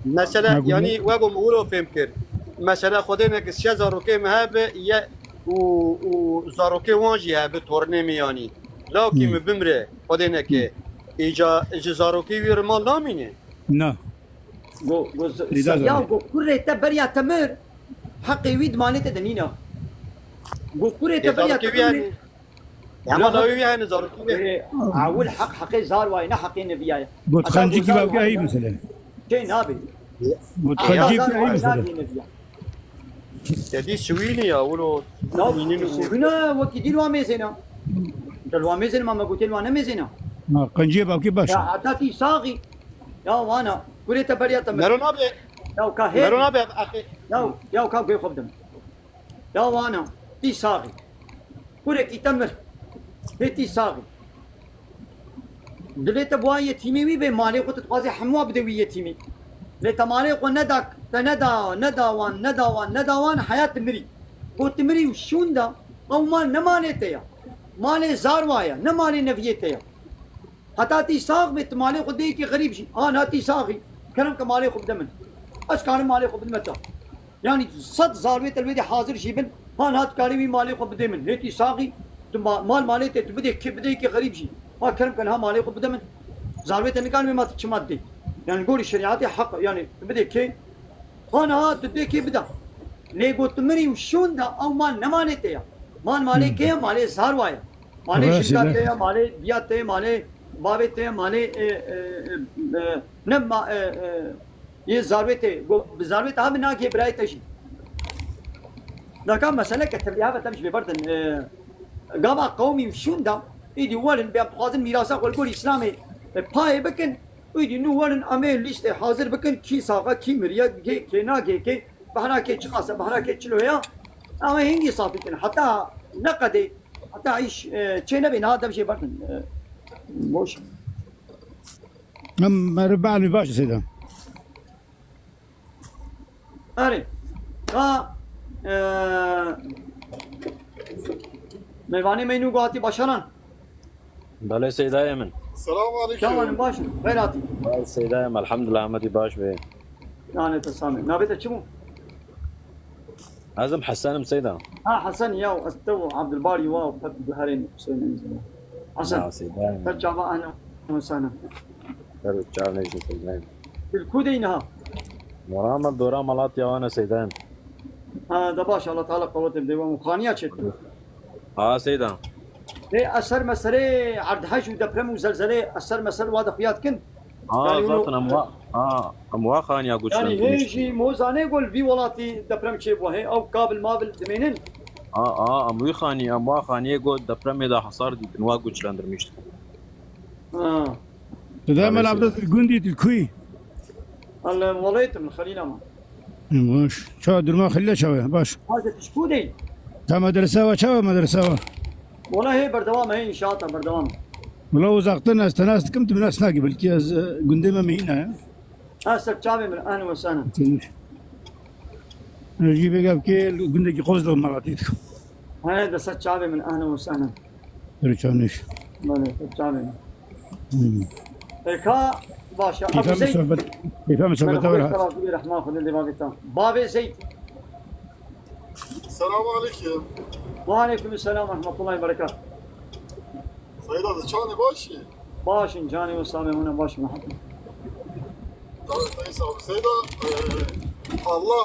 Mesela yani وابو مقولو فهم كر mesela خودينك الشجر مهابة يا و زاروكي وانجي هابة تورنمي يعني لكن بمره خودينك إيجا زاروكي ويرمان لامينه نه يا جو كره تبريا تمر حقي ويد مالته دنينا جو كره تبريا تمر ama lavi yani zaruki اول حقي زار واينا حقي نبيا بتخنجي كي بقى هي مثلا شيء نابي بتخنجي كي هي مثلا dedi سويني يا ولو هنا وقت دي لو ميزنا لو ميزنا ما قلت له انا ميزنا قنجي بقى كي باش عطاتي صاغي يا وانا كره تبريا تمر مرون abi يا كاهي مرون abi akı يا كاهي خبدم يا وانا تي صاغي كره كي تمر بيتي صاغي دليت ابوا يتيمي وي بمالي قلت تقاضي حموا بدوي يتيمي ليت مالي قل نداك نداوان حياة مري قلت مري وشون دا او ما نماليتيا مالي زاروايا نمالي نفيتيا حتى تي صاغ بيت مالي قد ديكي غريب شي انا تي صاغي كلام كمالي قب دمن اش كان مالي قب دمتا يعني صد زارويت الويدي حاضر شي بن انا هات كاري مالي قب دمن ليتي صاغي مال ماليتي بديكي غريب شي ما كلام كان ها مالي قب دمن زارويت كان ما تشمات دي يعني نقول الشريعة حق يعني بدي كي أنا تدي كي بدا ليه قلت مري وشون دا أو مال نمالته مال مالي كي مالي زاروايا مالي شركة مالي بيات مالي بابت مالي نم ये ज़ारवेते ज़ारवेत هم ناقي براي تجي ده كان مسألة كتبليها بتمشي ببردن قام قومي وشون دا يدي ولن بيبقازن ميراثا والقول إسلامي باي بكن ويدي نورن أمين ليست حاضر بكن كي ساقا كي مريا كي ناقي كي بحنا كي تشخاص بحنا كي تشلويا أما هنجي صافي حتى نقدي حتى عيش تشينا بين هذا شيء بردن موش ما ربعني باش سيدا أري ميواني مينو قاتي بشران بله سيدا يمن السلام عليكم كمان باش خيراتي سيدا يمن الحمد لله عمدي باش به يعني تسامي نابت تشمو عزم حسان مسيدا حسن يا استو عبد الباري واو فتح بحرين حسين حسن سيدا ترجع بقى انا وسانا ترجع نجم سيدا الكودينها مرامل دورا ملات يا وانا سيدا هذا باش الله تعالى قوته بديوان مخانيات شت سيدا ليه أثر مسألة عرض حج ودبرم وزلزلة أثر مسألة واضح فيات كن ذاتنا أموا خانيا قلت يعني هيجي موزانة يقول في ولاتي دبرم شيء وهي أو قابل مابل دمينن أموا خانيا يقول دبرم إذا حصار دي بنوا قلت لندر مشت دائما العبد الجندي الكوي الوليت من خلينا ما باش شو درما خليه شويه باش هذا تشكودي تا مدرسة وشو مدرسة والله هي بردوام هي إنشاءاتها بردوام ولو زغتنا استناست كم من ناس ناقي بالكياز قندمة مهينة هسه تشابي من أهلا وسهلا نجيب قال كي قلنا كي قوز مراتيتكم هذا ست شعبي من أهلا وسهلا. ريتشانيش بله ست شعبي. إيكا باشا أبو زيد. يفهم صحبته ولا رحمه خذ اللي باقي بابي زيد. السلام عليكم. وعليكم السلام ورحمة الله وبركاته. سيدة تشاني باشي. باشي جاني وسامي هنا باشي محمد. سيدة الله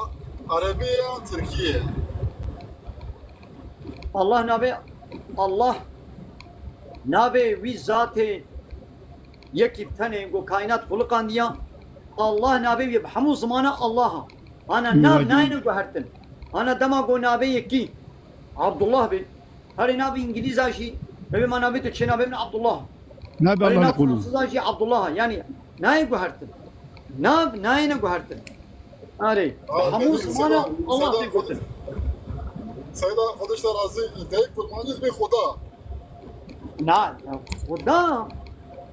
عربية تركية. الله نبي وی ذات یکی تنه گو کائنات خلقان دیا الله نبی وی بحمو زمانه الله انا ناين گو هرتن انا دما گو نبی یکی عبدالله بي هر نبی انگلیز اشی ببین ما نبی تو چه نبی من عبدالله نبي الله يقولون اشی عبدالله يعني ناين گو هرتن ناين گو هرتن اري بحمو زمانه الله بيقولن سيدة خودش رازي ديك قربانيت بي خدا لا خدا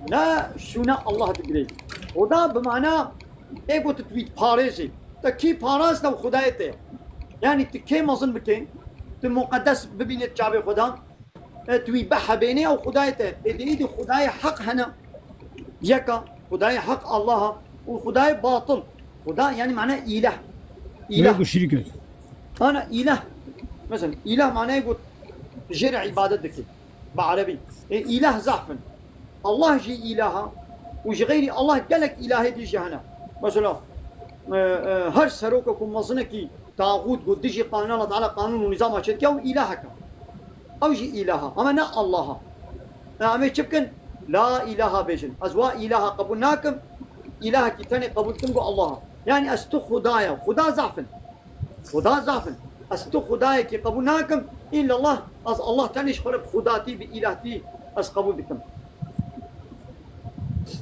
لا شونا الله تقري خدا بمعنى ايه قلت تويت باريزي تكي باراز لو خدايته يعني تكي مظن بكين تمقدس ببينت جابي خدا توي بحا بيني او خدايته ادريدي خداي حق هنا يكا خداي حق الله وخداي باطل خدا يعني معناه اله اله شركه انا اله مثلا اله معناه يقول جرع عبادتك بعربي اله زعفن الله جي الها وجي غيري الله قالك الهي دي جهنم مثلا هر سروككم مظنكي طاغوت قد تجي قانون الله تعالى قانون ونظام عشان او الهك او جي الها اما نا الله اما تشبكن لا اله بيجن ازوا اله قبلناكم الهك ثاني قبلتم الله يعني استو خدايا خدا زعفن خدا زعفن استو خدايا كي قبلناكم الا الله از الله تانيش خلق خداتي بإلهتي از قبول بكم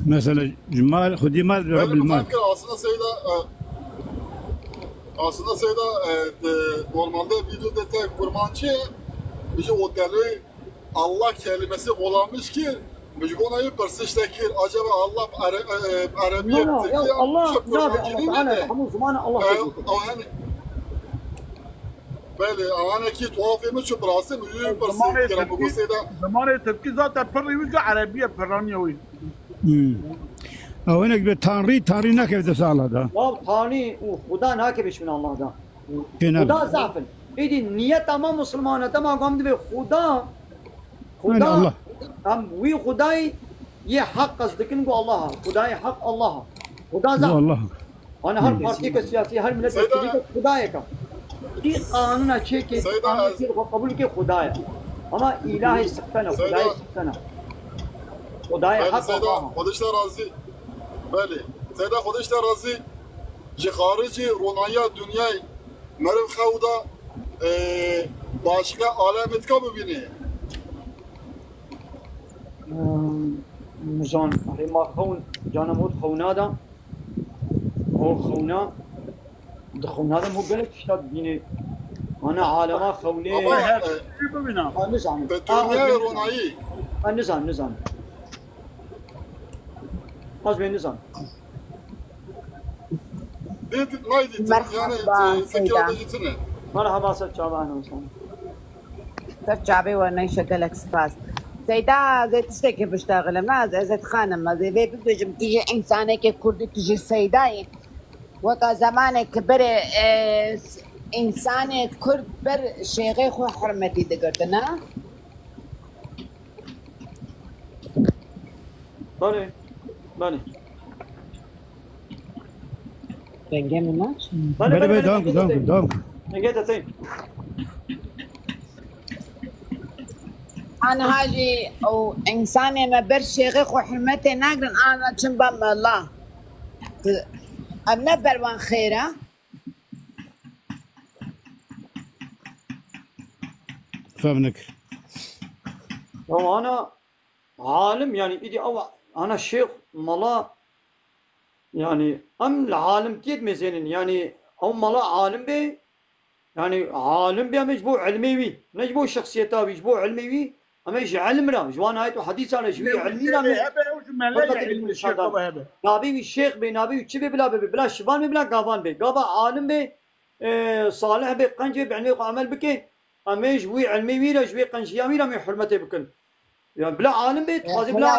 مثلا جمال خدي مال رب المال aslında Seyda normalde videoda tek kurmancı bizi oteli Allah kelimesi olanmış ki müjgonayı persiştekir acaba Allah Arabiye'deki Allah Allah بله أنا كي توافي مش براسي مليون برسنت كلام بقول سيدا زمان تركي ذات بريوجا عربية برانيوي او هناك تانري ناكب تسال هذا والله تاني وخدا ناكبش من الله ده خدا زعفن ايدي نية تمام مسلمانة تمام قام دي خدا الله هم وي خداي يه حق قصدك نقول الله خداي حق الله خدا زعفن الله انا هر بارتي السياسي هر ملت خداي كم دي قانون अच्छे के قبول के खुदा है ama ilahi sıktana खुदा sıktana खुदा حق الله خودش راضي بله سيدا خودش راضي جي خارجي رونايا دنيا مرف خودا başka alamet kabı bini مزان ما خون جانا موت خونادا هو خونا دخونادا مو بلد شاد بيني أنا عالمها خوني نظام الدنيا رونايي النظام قصبي النظام مرحبا سيدة مرحبا ست شعبان وسام ست شعبي وانا يشغلك سباس سيدة زي تشتكي بشتغل ما زي تخانم ما زي بيجم تيجي إنسانة كردي تيجي سيدة وقت زمانك بر إنسان كرد بر شيخي خو حرمتي دقرتنا بله بنجي مناش بله دونك نجيت تين أنا هاجي أو إنسان ما بر شيخي خو حرمتي ناقرن أنا تنبم الله النبر وان خيره فهمنك أنا عالم يعني إيدي أو أنا شيخ ملا يعني أم العالم تيد مزين يعني أو ملا عالم بي يعني عالم بي مجبور علمي بي مجبور شخصيته مجبور علمي بي أما يجي علم لا جوان هاي وحديث على شوية علمي لا نبي الشيخ بي نبي وشبي بلا شبان بلا قابان بي قابا عالم بي صالح بي قنجي بعلمي عمل بكي أمي جوي علمي ويلا جوي قنجي ويلا من حرمتي بكن يعني بلا عالم بيت قاضي بلا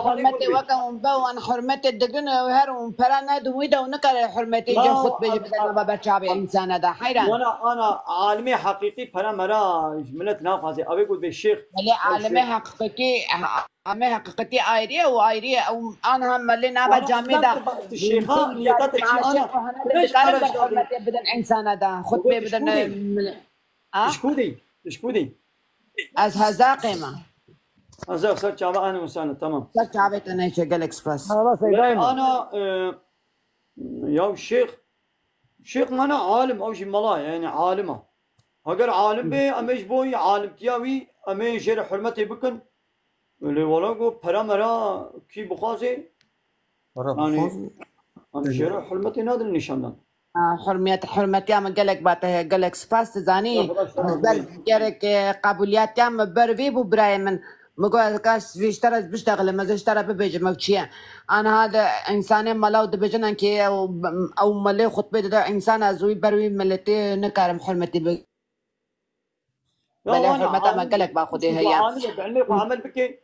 حرمتي وكم باون حرمتي الدقن وهرم فرانا دويدا ونكر حرمتي جن خطبه بدل ما بتشابه انسان هذا حيران وانا عالمي حقيقي فانا مرا جملت ناقصي ابي اقول بالشيخ اللي عالمي حقيقي عالمي حقيقي ايريا وايريا او انا هم اللي نابا جامده الشيخه اللي قالت انا ليش حرمتي بدل انسان هذا خطبه بدل شكودي از هذا قيمه أزاق صار شعبان أنا وسنة تمام. صار شعبت أنا شغل إكسبرس. أنا يا شيخ ما أنا عالم أو شيء ملا يعني عالمة. أجر عالم بي أميش بوي عالم تياوي أميش جرى حرمتي بكن. اللي ولا جو برا كي بخازي. يعني أميش جرى حرمتي نادر النشان. حرمتي أما قالك باته قالك سباس تزاني بر قالك قابليات أما بروي ببراي من مقول كاس بيشترى بيشتغل ما اشترى ببيج موتشيا انا هذا انسان ملاو دبجن انكي او ملي خطبه ده انسان ازوي بروي ملتي نكرم حرمتي بلا حرمتها ما قالك باخذها هي عمل بكي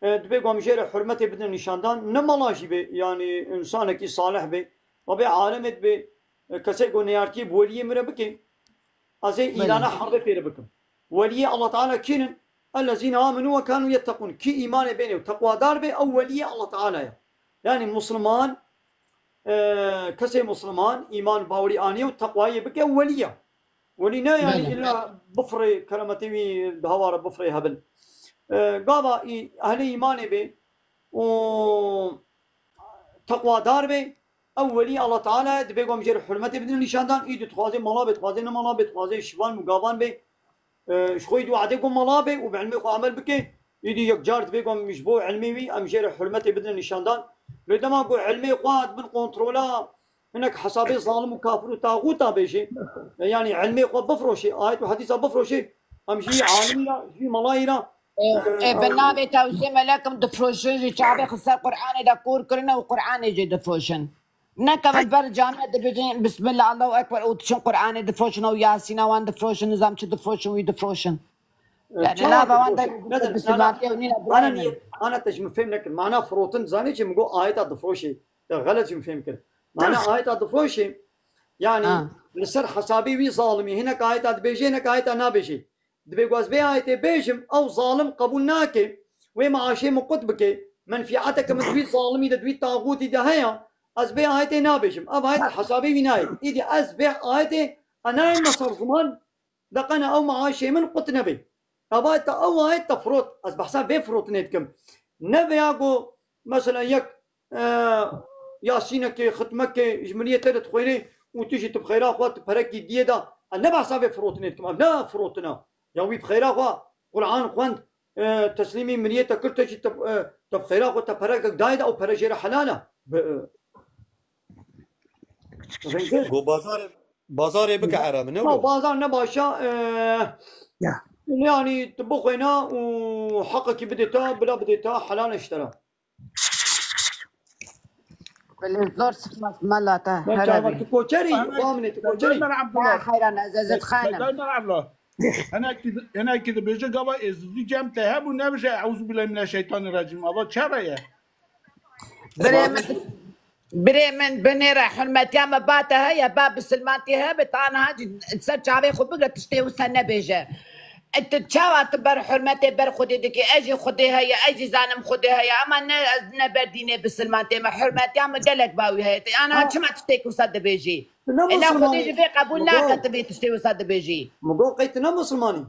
دبي قام جير حرمتي بدنا نشاندان نملاشي بي يعني انسان كي صالح بي وبي عالمت بي كسي قنيارتي بولي مره بكي ازي اعلان حرب بير بكم ولي الله تعالى كينن الذين آمنوا وكانوا يتقون كي إيمان بينه وتقوى دار أو ولي الله تعالى يعني مسلمان كسي مسلمان إيمان باوري آنية وتقوى يبكي وليا ولينا يعني إلا بفري كلمتي بهوار بفري هبل قابا أهل إيمان بي و تقوى دار بي أو ولي الله تعالى دبيقوم جير حرمتي بدن نشاندان إيدو تخوازي ملا بتخوازي نملا بتخوازي شوان مقابان بي شخوي دو عديكم ملابي وبعلمي عمل بكي يدي يكجارت بيكم مشبوع علمي امشير حرمتي بدن نشاندان لدما اقول علمي قواد من كنترولا هناك حسابي ظالم وكافر وطاغوتا بيشي يعني علمي قواد بفروشي آيات وحديثة بفروشي امشي عالمنا في ملاينا بالنابي توسيم لكم دفروشي شعبي خسر قرآن دا كور كرنا وقرآن يجي دفروشن نكمل برجامع دبجين بسم الله الله اكبر وتشن قران دفروشن وياسين وان دفروشن نظام تش دفروشن ويدفروشن يعني لا بوان بسم الله انا تجم فهم لك معناه فروتن زاني شي مقول ايات دفروشي غلط شي فهم كده معناه ايات دفروشي يعني لسر حسابي وي ظالمي هناك ايات بيجي هناك ايات انا بيجي دبي غواز بي ايات بيجم او ظالم قبولناك ومعاشي مقطبك منفعتك من دوي ظالمي دوي طاغوتي ده هيا أزبي آيتي نابجم أب آيت حسابي بناي إيدي أزبي آيتي أنا المصر زمان دقنا أو معاشي من قط نبي أبايت أو آيت تفروت أزبح حساب بيفروت نيتكم نبي أقو مثلا يك ياسينك ختمك جملية تلت خويني وتجي تبخيرا أخوات بركي ديدا أنا بحساب بيفروت نيتكم أبنا فروتنا يومي بخيرا أخوا قرآن خوند تسليمي منية تكرتش تبخيرا أخوات بركك دايدا أو برجير حلالا بازار بك عرب نو بازار نباشا يعني تبخ هنا وحقك بديتها بلا بديتها حلال اشترى بالزور سفمت ملاته هربي تكوشري وامني تكوشري خيرا عزيزة خانم أنا كده بيجي قبل إزدي جام تهاب ونبجي أعوذ بالله من الشيطان الرجيم هذا شرعي بريمن بنيرة حرمتي ما باتها يا باب سلماتي بت انا هاجي تسجع عليه خو بقى تشتي وسنه بيجا انت تشاوى تبر حرمتي بر خدي دكي اجي خديها يا اجي زانم خديها يا اما نبرديني بسلماتي ما حرمتي ما قالك باوي هي انا هاجي ما تشتيك وسد بيجي انا خدي في قبولنا كتبي تشتي وسد بيجي مقول قيتنا مسلماني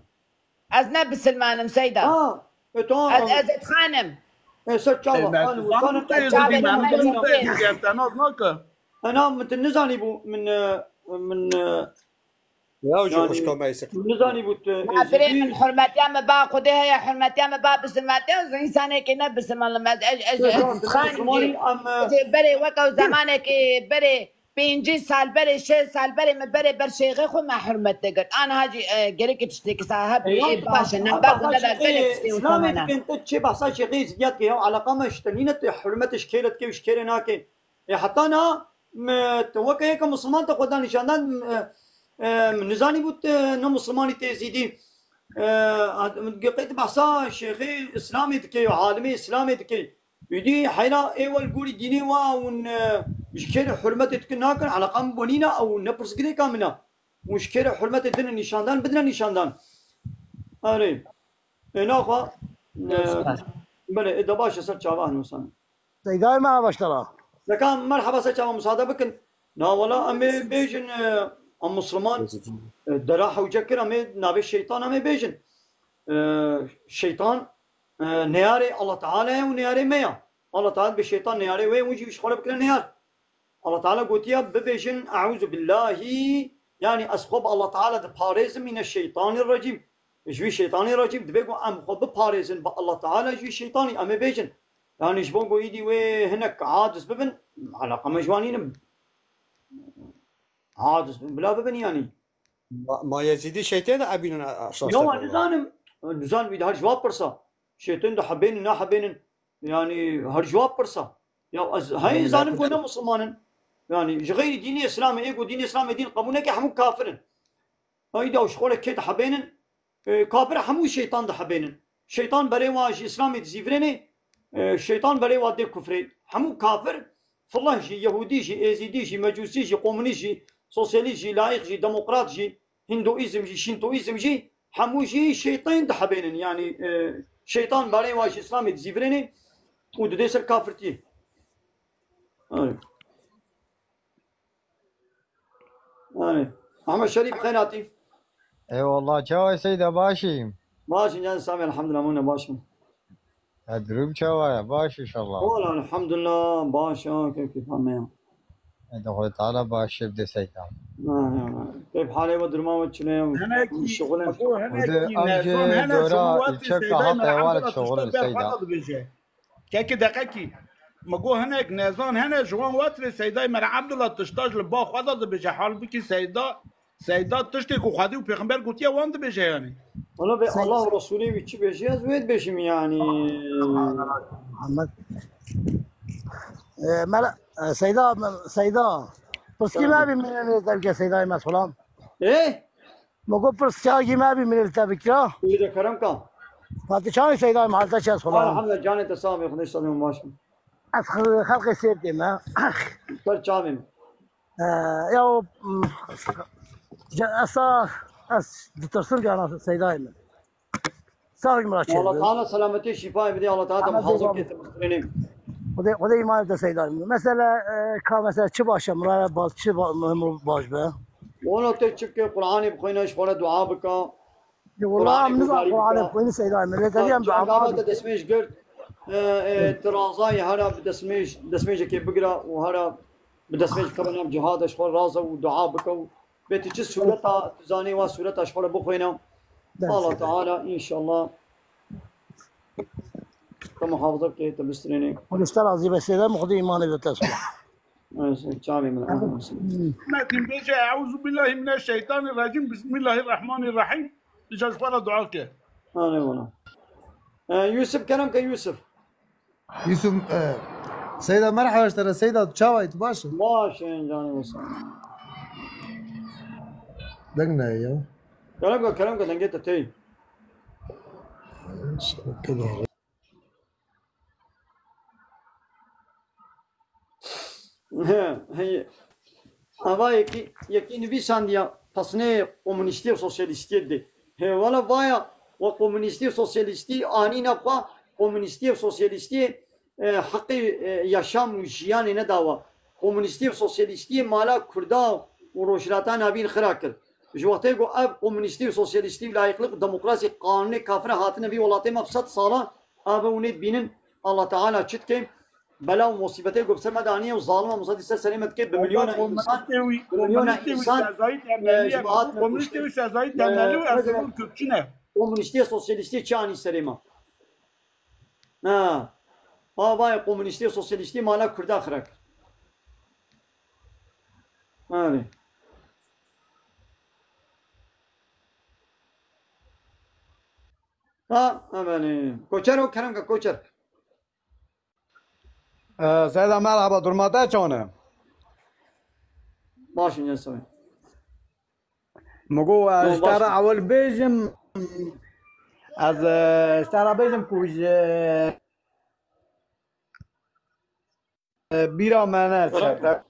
ازنا بسلمان مسيده ازت خانم أنا من نزاني بو من يا وجه مشكلة ما يصير نزاني بو أبري من حرمتي أما باخذها يا حرمتي أما بابس الماتي إنسانك كنا بس ما لما خاني بري وقت زمانك بري 5 سال بري 6 سال بري ما بري برشيغي خو ما حرمتك أنا هاجي قريك تشتكي صاحب باش نباك ولا قلت سلامك أنت تشي بحصل شيء غير زيادة يوم على قمش تنينة حرمت شكيلت كيف شكيلناك حتى أنا توقع هيك مسلمان تقدر نشانان نزاني بوت نمسلماني تزيدي قيت بحصا شيخي اسلامي دكي وعالمي اسلامي دكي يدي حيلا اول قولي ديني ون مشكلة حرمة تكناكن على قام بنينا او نبرس قدي كامنا مشكلة حرمة الدين نشاندان بدنا نشاندان أري ناخوا بله إذا باش سر شافه نوسان سيداي ما باشترا لكن مرحبا سر شافه مساعدة بكن نا ولا أمي بيجن أم مسلمان دراح وجكر أمي نبي الشيطان أمي بيجن الشيطان نياري الله تعالى ونياري ميا الله تعالى بالشيطان نياري وين وجي بيشخوره بكنا نيار الله تعالى قوتيا ببيجن أعوذ بالله يعني أسخب الله تعالى باريز من الشيطان الرجيم جوي شيطاني رجيم دبيقو أم خب باريزن الله تعالى جوي شيطاني أم بيجن يعني شبونقو يدي وهناك عادس ببن علاقة مجوانين عادس بلا ببن يعني ما يزيدي شيطان أبين أساس يوم نزان بيد هر جواب برسا شيطان ده حبين نا حبين يعني هر جواب برسا يا هاي زانم قلنا مسلمانن يعني غير ديني إسلامي إيقو ديني إسلامي دين قبولك حمو كافرن هاي ده وشخولك كده حبينن كافر حمو شيطان ده حبينن شيطان بري واج إسلامي تزيفرني شيطان بري وادي كفري حمو كافر فالله جي يهودي جي إيزيدي جي مجوسي جي قومني جي سوسيالي جي لايق جي ديمقراط جي هندوئيزم جي شينتوئيزم جي حمو جي شيطان ده حبينن يعني شيطان بري واج إسلامي تزيفرني ودي سر كافرتي أحمد شريف خيراتي اي والله چاوي سيدة باشي ماشي جان سامي الحمد لله منا باشا ادروب چاوي باشي ان شاء الله والله الحمد لله باشا كيف حالنا ادخل تعالى باشي بدي سيدة كيف حالي ودرما وشنو شغل السيدة كاكي دقيقي مگو هناك نازان هنا جوان واتر سيداي مر عبد الله تشتاج لبا خدا بجه حال بكي سيدا تشتي كو خادي و پیغمبر گوتيا واند بجه يعني والله الله ورسوله ويتش بيجي از ويد بيشم يعني محمد ملا سيدا بس كي ما بي من التبكي سيداي مسؤولان ايه مگو بس چاگي ما بي من التبكي اذا كرمك فاتشان سيداي محلتا چا سولان الحمد لله جاني تسامي خدش صدم ماشي از خلق سيرتي ما صار شامم يا أس دكتور جانا سيداي من سارج مراشد الله تعالى سلامتي شفاء بدي الله تعالى محافظك تمسكينين وده ما يبدأ سيداي مثلا كمثلا چه باشه مرا باز چه مهم باش به وانا تشك قرآن بخوينا شغله دعاء بك والله من القرآن بخوينا سيداي من الكلام دعاء تسميش قرد ترازاي هذا بدسميش كيف بقرا وهذا بدسميش كمان جهاد شغل رازه ودعاء بك بتجي سورة تزاني وسورة أشخاص بخوينا الله تعالى إن شاء الله كم حافظة كي تبستريني ونشتغل عزيز السيدة مخدي إيماني بالتسبيح شامي من لكن بيجي أعوذ بالله من الشيطان الرجيم بسم الله الرحمن الرحيم إجاز فرا دعاء كه أنا والله يوسف كلامك يوسف سيدة مرحبا اشترى سيدة تشاوي تباشر ماشي جاني وصل دقنا ايوه كلامك دنجيت تي كده هي هوا يكي نبيسان ديا تصنيع كومونيستي وسوسياليستي دي هي ولا بايا وكومونيستي وسوسياليستي آني نبقى كومونيستي وسوسياليستي حقي يشام وجيان نداوا كومونيستي وسوسياليستي مالا كردا وروشلاتان هابين خراكر جواتي جو اب كومونيستي وسوسياليستي لايقلق ديمقراطي قانوني كافر هاتنا في ولاتي مفسد صالا اب ونيت بينن الله تعالى تشتكي بلا مصيبتي جو بسر مدانيه وظالمه مصدي سلامه كي بمليون انسان بمليون انسان كومونيستي وسازاي تمالو ازول كوتشنا كومونيستي سوسياليستي چاني سليما باي كومونيستي سوسياليستي مالا كردا خرك هذه أماني كوچر وكرم كوچر سيدة مرحبا درماتا چونه ماشي نسوي مگو اشترا اول بیجم از اشترا بیجم کوش بیرا منه شکر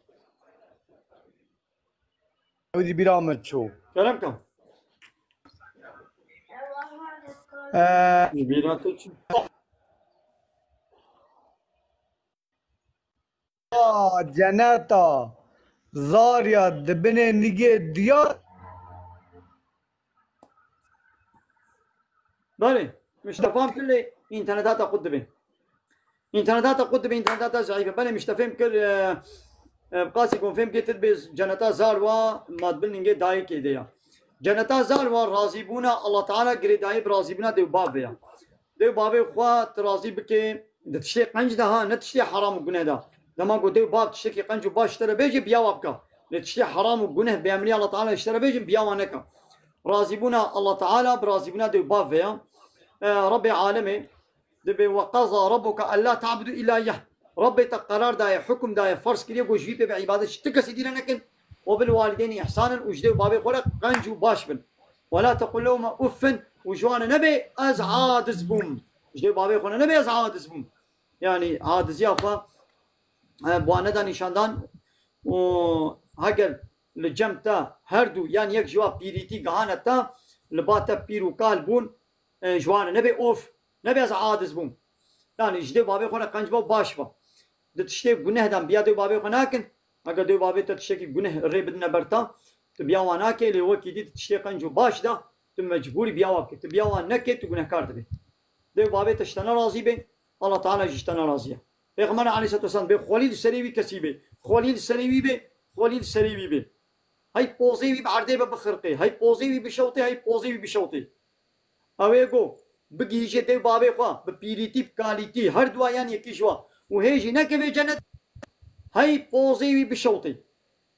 ودي برامج شو كلامكم جناتا زاريا دبني نيجي ديار بله مش تفهم كل انترنتات قدبين انترنتات قدبين انترنتات ضعيفه بله مش تفهم كل بقاسي يكون فهم كي تدبس جنتا زاروا ما تبل نيجي داي كيديا جنتا زاروا راضي بونا الله تعالى غري داي راضي بونا دي بابيا دي بابي خوا راضي بكي تشتي قنج ده نتشتي حرام وجنه ده لما قلت دي باب تشتكي قنج باش ترى بيجي بيا وابكا لتشتي حرام وجنه بيعمل الله تعالى اشترى بيجي بيا وانك راضي بونا الله تعالى براضي بونا دي بابيا ربي عالمي دبي وقضى ربك الا تعبدوا الا اياه ربي تقرار داي حكم داي فرض كليه جو جيبه بعباده تكسي دينا لكن وبالوالدين احسانا وجدوا بابي قولك قنجو باشبن ولا تقول لهم اف وجوانا نبي ازعاد زبوم جدوا بابي قولنا نبي ازعاد زبوم يعني عاد زيافه بوانا دا نشاندان و هاجر لجمتا هردو يعني يك جواب بيريتي قهانتا لباتا بيرو قالبون جوانا نبي اوف نبي ازعاد زبوم يعني جدوا بابي قولنا قنجبو باشبا تشتي گناه دم بیا دو بابی خناکن اگر دو بابی تو تشتي گناه ری بدنا برتا تو بیا وانا که لی وکی دی تشتي قنجو باش دا تو مجبوری بیا وکی تو بیا وان نکه تو گناه کار دبی دو بابی تشتنا راضی به الله تعالی جشتنا راضیه پیغمبر علیه الصلاه والسلام به خلیل سریوی کسی به خلیل سریوی به خلیل سریوی به هی پوزی بی بعرده بخرقه هی پوزی بی بشوطه هی پوزی بی بشوطه اوه گو بگیجه دو بابی خوا بپیریتی بکالیتی هر دوایان یکی جوا وهيجي نكبي جنة هاي بوزي بشوطي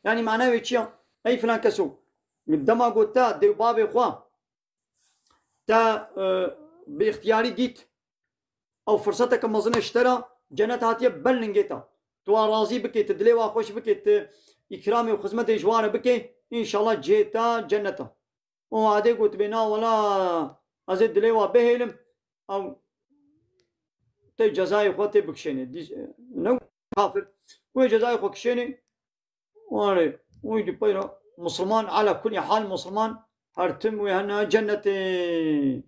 يعني معناه ويتشيا هاي فلان كسو قدما قلت تا دي بابي خوا تا باختياري جيت او فرصتك مظن اشترى جنة هاتيه بلنجيتا تو راضي بكي تدلي واخوش بكي اكرامي وخدمه جوانه بكي ان شاء الله جيتا جنته وعادي قلت بينا ولا ازيد دلي وبهلم او تي جزاي خوتي بكشيني نو كافر وي جزاي خو كشيني واري وي دبيرو مسلمان على كل حال مسلمان هرتم ويهنا جنتي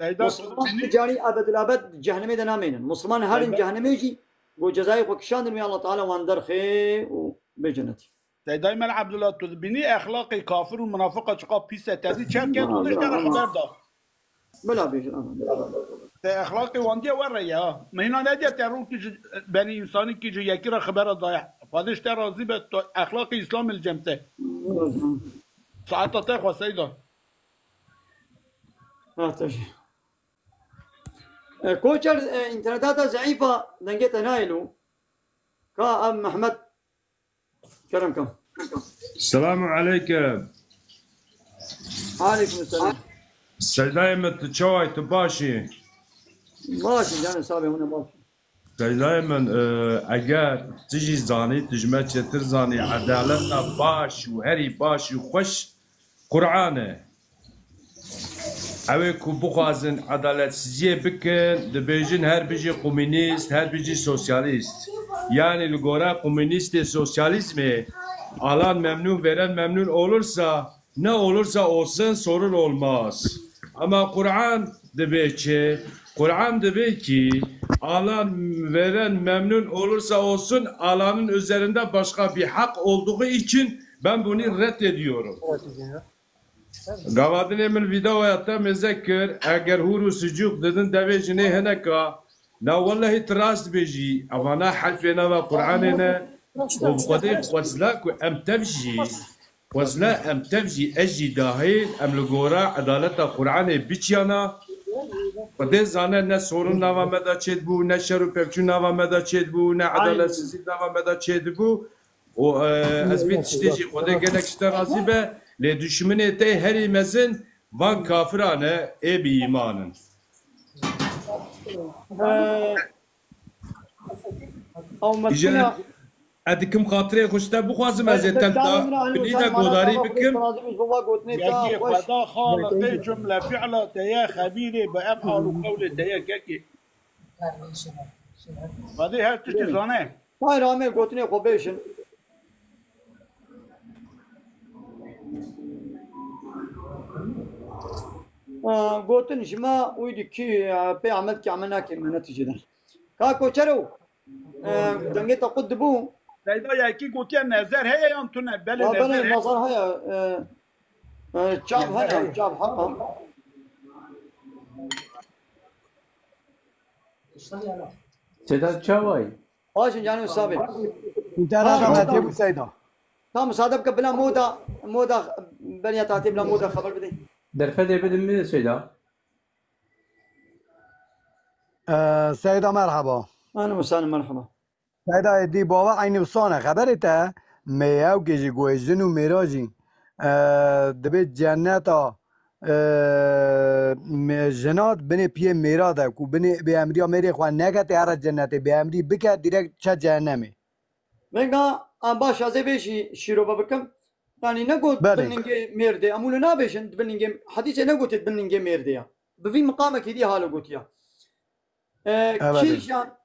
مسلمان تجاري ابد الابد جهنمي دنامين مسلمان هر جهنمي يجي و جزاي خو كشان من الله تعالى واندر خي وبجنتي دايما عبد الله تبني اخلاقي كافر ومنافقه شقا بيسه تدي شركه ودش ترى خبر ده بلا بيجي اخلاقي وانديه وريا ما هنا نادي تعرف كي بني انساني كي يكي را خبر ضايع فادش ترى راضي اخلاقي اسلام الجمته ساعات تاخذ سيده تجي كوتشر انترنتات ضعيفه دنجت نايلو كا ام محمد كرمكم السلام عليكم. عليكم السلام. دايما تشوي تباشي ماشي جاني صابي هنا ماشي دايما اگر تجي زاني تجمع تشتر زاني عدالتنا باش وهري باش وخش قرآنه اوه کو بخوازن عدالت سیزیه بکن دبیجن هر بيجي komünist هر بيجي sosyalist yani lugora komünist sosyalizmi alan memnun veren memnun olursa ne olursa olsun sorun olmaz. Ama Kur'an diyor ki alan veren memnun olursa olsun alanın üzerinde başka bir hak olduğu için ben bunu reddediyorum. Gavadın emir videoya mezekkir eğer huru sucuk dedin devecine heneka na vallahi trast beji avana halfena ve Kur'an'ına وبقدر وزلاك ام تمشي اجي داهين ام لغورا عدالة القرآن بيتيانا قدر زانا نه سورون نوا مدا چید بو نه شرو پکچو نوا مدا چید بو نه عدالت سیزی نوا مدا چید بو و از بیت تشتیجی قدر گلک شتا رازی به لی دشمنه تی هری مزن وان کافرانه ای بی ایمانن او مدكنا ادکم خاطره خوشتا بخوازم از تلتا بنیدا گوداری بکم يجي خدا خالق جملة فعلة تيا خبيرة بأفعل وقول تيا كاكي بعدين هل تشتي زانه Hayır Amir götüne kobeşin. Götün şima uydu ki pe amel ki amena ki neticeden. Ka koçero. Denge taqud bu. سيدا ياكي قوتي النظر هي ينتون بل Bana النظر nazar haya. Çab haya. Çab haram. Sedat Çavay. Başın canım sabit. انت راجع ابو سيدا Tam sadab ka bila moda beni taati bila moda haber bide. Derfed edebilir mi Seda? سيدا مرحبا Ana musan merhaba. سيدا دي بابا عيني وصانه خبرته مياو كيجي جويزن وميراجي دبي جنتا جنات بني بيه ميرادا كو بني بأمريا ميري خوان نگت هر جنته بأمري بك ديرك چه جهنمي Venga baş azı beşi şiroba bakım. Yani ne god benninge merde amulu ne beşin benninge hadise ne god benninge merde ya. Bevi maqama kedi halı god ya. Kişan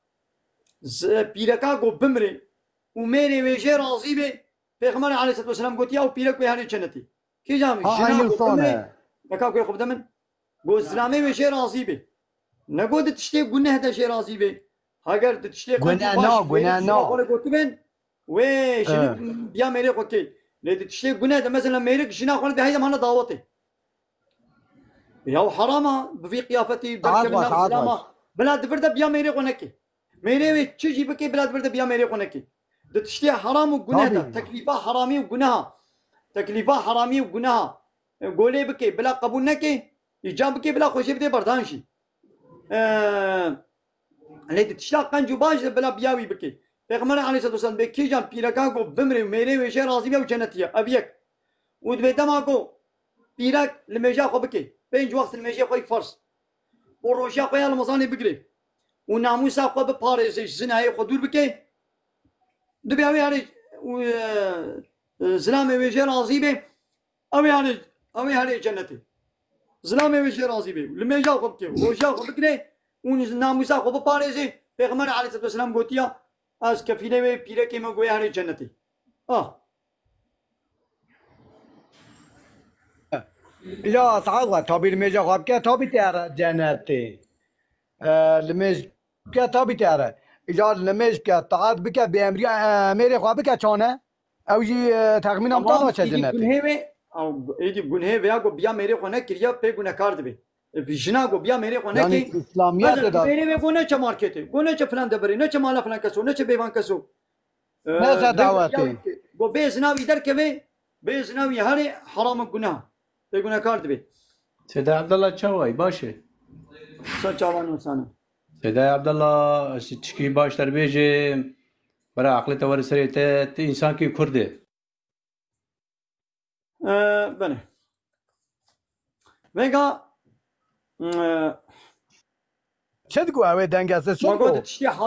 piraka go bimri u mere veje razı be Peygamber aleyhissalatu vesselam god ya u pirak ve hani cenneti. Kişan عيني وصانه Baka koy khubdamen go zlame veje razı be. Ne god tişte günah da şey razı be. Hagar tişte günah no. وي شنو بيا ميري اوكي لدي تشي قلنا مثلا ميري شنو اخوان بهاي زمان دعوتي يا حرامه بفي قيافتي بركب السلامه بلاد برده بيا ميري قنكي ميري تشي بكي بلاد برده بيا ميري قنكي تشتي حرام وقناه تكليفه حرامي وقناها تكليفه حرامي وقناها قولي بكي بلا قبول نكي ايجاب بكي بلا خوشي بدي بردانشي لدي تشتاق قنجو باش بلا بياوي بكي Peygamber aleyhissalatu vesselam be kijan piraka ko bimre mere ve şey razı be cennetiye abiyek ud be dama ko pirak le meja ko bike benj vakt le meja ko farz o roja ko yal mazani bigre o namusa ko be paris zinaye ko dur bike de be yani zlame ve şey razı be abi yani cenneti zlame ve şey razı be le meja ko bike roja ko bike o namusa ko be paris Peygamber aleyhissalatu vesselam gotiya از کفیله و پیره که ما گویا هنی جنتی يا صعود تابي الميجا خواب كه تابي تيار جنتي الميج كه تابي تيار إذا الميج كه تعاد بك بأمريكا أمريكا خواب كه شانه أو يجي تخمين أم طالع شو جنتي گناه و او ایدی گناه و یا گو بیا میری خونه کریا په گناه کار دی جنا گو بیا میری خونه يعني کی إسلاميات ده میری و گناه چه مارکته گناه چه فلان دبری نه چه مال فلان کسو نه چه بیوان کسو ماذا دعوتي گو بیزناوی در که بیزناوی هر حرام گناه به گناه کار دی Seda Abdullah Çavay başı. سچاوان انسان Seda Abdullah çıkı başlar bejim. Bara aklı tavar seriyete insan ki Kurdi. بله وگا شد قوة هوي دنجاسة شد قوة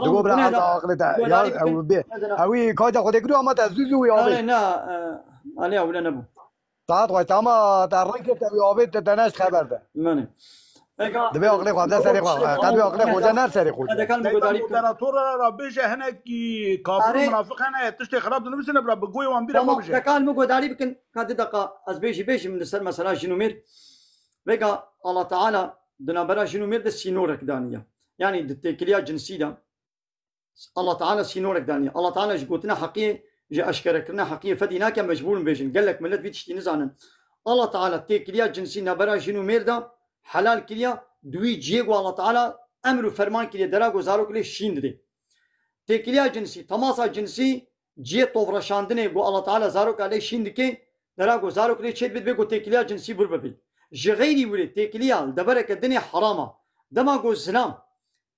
دقوا برا على عقلته يا أو بي هوي كاجا خد يقولوا أما تزوجوا يا لا أبي لا عليه ولا نبو تعال قوي تاما تارك تبي أبي تتناش خبر ده مني وگا دبي عقلي خد سريع قد بي عقلي خد نار سريع خد هذا كلام قداري ترى ربيجه هنا كي كافر منافق هنا تشتي خراب نمسنا برا بقوي وان بيرا تمام ده كلام قداري بكن كاد دقة از بيش من السر مثلا شنو مير وگا الله تعالى دنا برا شنو مير ده سينورك دانية يعني التكلية جنسية الله تعالى سينورك دانية الله تعالى جبتنا حقيقة جا أشكركنا حقيقة فدينا كم مجبور بيجن قال لك ملت بيتشتي نزانن الله تعالى التكلية جنسية نبرا شنو مير ده حلال كليا دوي جيغو الله تعالى أمر فرمان كليا دراغو زارو كليا شين دي تكلية جنسي تماسا جنسي جي طوفر شاندنه گو الله تعالى زارو كليا شين دكي دراغو زارو كليا چيت بيت بيگو تكلية جنسي بور ببي جغيري ولي تكلية دبرك الدنيا حرامة دما گو سلام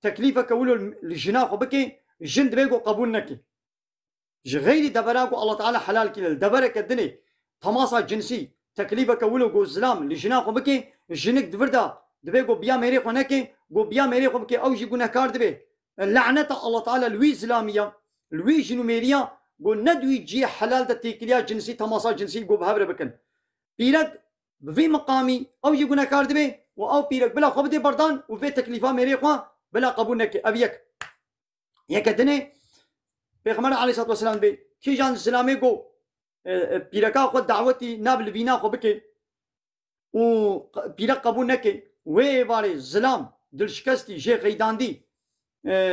تكليفة كولو الجناح بكي جند بيگو قبول نكي جغيري دبراغو الله تعالى حلال كليا دبرك الدنيا تماسا جنسي تكليفة كولو گو سلام الجناح بكي جنك دبردا دبي گو بیا میری خونه کی گو بیا میری خو کی او جی گناه کار دبي لعنت الله تعالى لوي اسلاميه لوي جنوميريا قول ندوي جي حلال دا تيكليا جنسي تماسا جنسي قو بهبر بكن بيرك بفي مقامي او يقولنا كارد بي او بيرك بلا خبدي بردان وفي تكليفا ميري خوا بلا قبول نك ابيك يكدني پیغمبر عليه الصلاه والسلام بي كي جان اسلامي قو بيركا خو دعوتي نابل بينا خو بكي و بيرك قبول نك وي باري ظلام دل شکستی شیخ ایداندی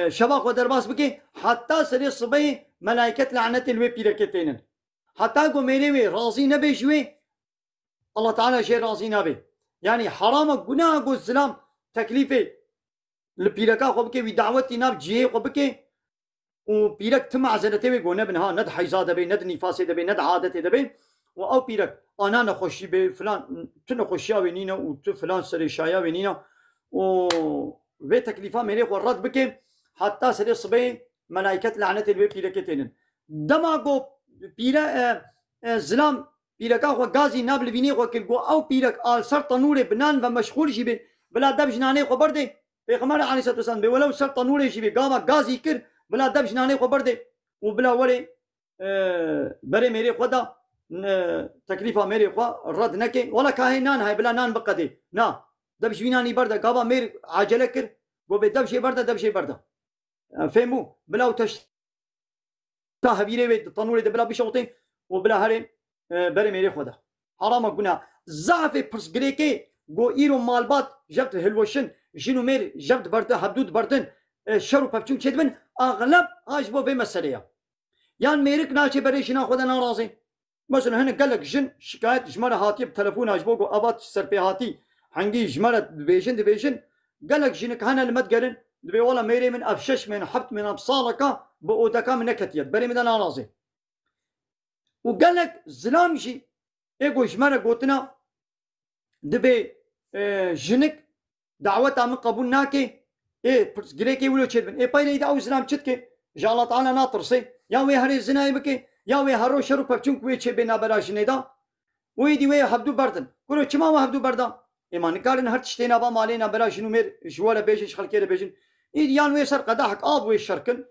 شبا خو درباس بکی حتی سری صبح ملائکت لعنت الوی پیرکتینن حتی کو میرے وی راضی نبی شوی الله تعالی شی راضی نبی یعنی حرام گناه کو سلام تکلیف البيركا خو بكي بدعوتي ناب جي خو بكي وبيرك تم عزلتي ويقولنا بنها ند حيزا دبي ند نفاسي دبي ند عادتي دبي او بيرك انا نخشي بفلان تنخشي وينينا وفلان سري شايا وينينا و في تكليفه ميري خو رد بكي حتى سري صبي ملائكه لعنت البي بيركتين دماغو بيرا زلام بيركا خو غازي نابل بيني خو كل او بيرك ال سر تنور بنان ومشغول شي بلا دب جناني خو بردي پیغمبر علیه الصلاه والسلام ولو سر تنور شي غاما غازي كر بلا دب جناني خو بردي وبلا ولي بري ميري خدا تكليفه ميري خو رد نكي ولا كاهنان هاي بلا نان بقدي نا دب جناني برده غابا مير عجله كر گو به دب شي برده دب شي برده فهمو بلا وتش تهبيري بيت تنور ده بلا بشوطين وبلا هري بري ميري خدا حرام گنا ضعف پرسگريكي گو ايرو مالبات جبت هلوشن جنو مير جبت برده حدود بردن شرو پپچون چدبن اغلب اجبو في مسألة يعني ميرك ناشي بريشنا خدا ناراضي مثلا هنا قال لك جن شكاية جمرة هاتي بتلفون اجبو گو ابات سربي هاتي حنجي جمرة دبيشن قال لك جنك هنا المتقرن دبي والله ميري من افشش من حبت من ابصالك بودكا من نكتيت بري من ناراضي وقال لك زلامشي ايقو جمرة قوتنا دبي جنك دعوتها من قبول ناكي ايه جريكي ولو تشدبن ايه باين يدعو زلام تشدكي جا الله تعالى ناطرسي يا وي هري زناي بكي يا وي هرو شرو بچونك وي تشبينا براجني دا ويدي وي حبدو بردن كلو چما ما حبدو بردا ايمان كارن هر تشتينا با مالينا براجنو مير جواله بيجش خلكيره بيجن ايه يان وي سر قداحك اب وي شركن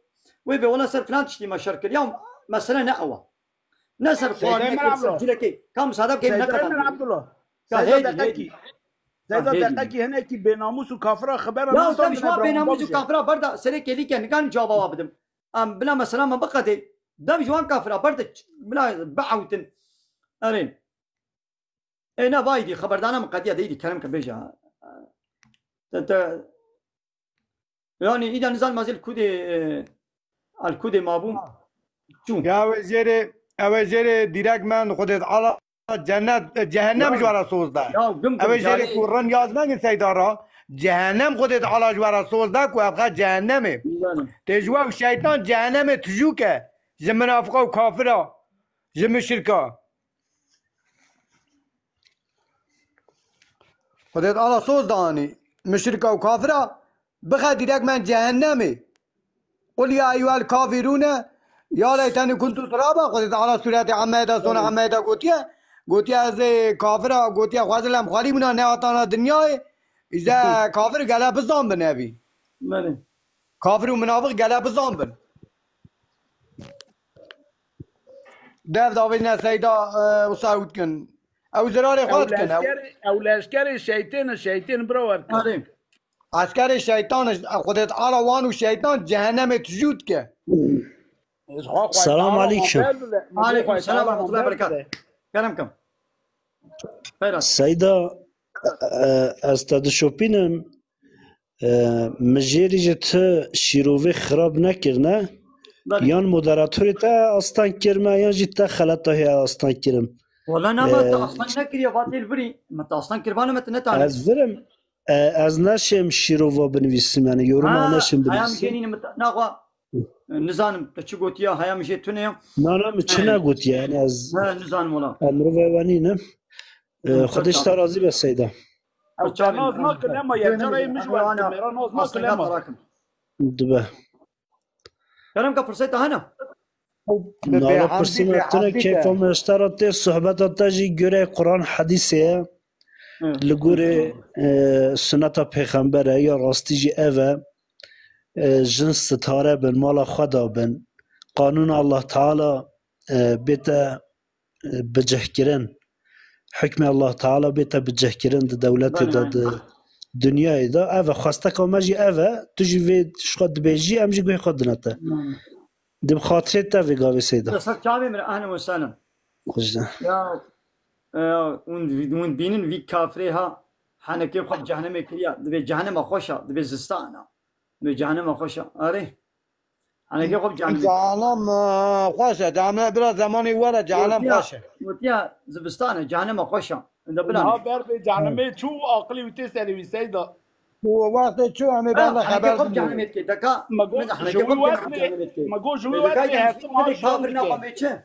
وي بي ولا سر فلان تشتي ما شركن يوم مثلا نقوى نسر خوان جريكي كم صادق كيف نقدر عبد الله زيدا دقيقي هنا كي بناموس وكافره خبر لا استاذ مش ما بناموس وكافره بردا سريك اللي كان جواب بدم ام بلا مثلا ما بقدي دم جوان كافره بردا بلا بعوتن ارين انا بايدي خبردانا من قضيه دي كلامك بيجا انت يعني اذا نزل مازال كودي الكودي مابون شو يا وزير ديراك من خدت على جنت جهنم جوارا سوزده اوه جری قرآن یاد نگین سیدارا جهنم خودت علا جوارا سوزده که ابقا جهنمه تجوه شیطان جهنم تجو که جه منافقه و کافره جه مشرکه خودت علا سوزده آنی مشرکه و کافره بخواه دیرک من جهنمه قل یا ایوه الکافرون یا لیتنی کنتو ترابا خودت علا صورت عمایده سونه عمایده گوتیه گوتی از کافر گوتی خوازلم خالی مونه نه آتانا دنیای ایزا کافر گله بزان بنوی بله کافر و منافق گله بزان بن دف داوید نه سیدا و سعود کن او زرار خواد کن او لشکر شیطان برو عسکر شیطان خودت آروان و شیطان جهنم تجود که سلام علیکم علیکم السلام ورحمة الله وبركاته كلامكم سيدا استاد شوبينم مجيري جت شيروفي خراب نكرنا يان مودراتوري تا استان كرما يان جت خلطه هي استان كرم والله انا ما اصلا نكر يا فاضل الفري ما اصلا كربانه ما تنتعلم از فرم از نشم شيروفا بنويسم يعني يورما نشم بنويسم هيام جيني ناغوا نزانم تشغوتيا هيام جيتونيا نانا چنا گوت يعني از نزان ولا امرو وانينم خودش ترازی به سیدا ناز ما كلمه يا ترى مش وقت ناز ما كلمه دبه كلامك فرصته هنا نالا پرسیمتونه کیف مشترات صحبت تاجی گره قرآن حدیثه لگوره سنت پیغمبره یا راستی جی اوه جنس ستاره بن مالا خدا بن قانون الله تعالى بيتا بجهكرن حكم الله تعالى بيتا بجهكرن دولت دا دنيا دا أفا خواستك ومجي أفا تجي في شخد بيجي أمجي قوي خدناتا دي بخاطرتا في قاوي سيدا سرچاوي من أهلا وسهلا خوشدا يا und binen wie kafreha حنكي خو جهنم كريا دبي جهنم خوشا دبي زستانا دبي جهنم خوشا أري حنكي خو جهنم خوشا جهنم بلا زماني ورا جهنم خوشا وتيا زبستانا جهنم خوشا دبلا ها بر به جهنم شو عقلی وتی سری سیدا وقت شو همه بلا خبر خو جهنم كي دكا مگو جوی وقت حاتم ها جان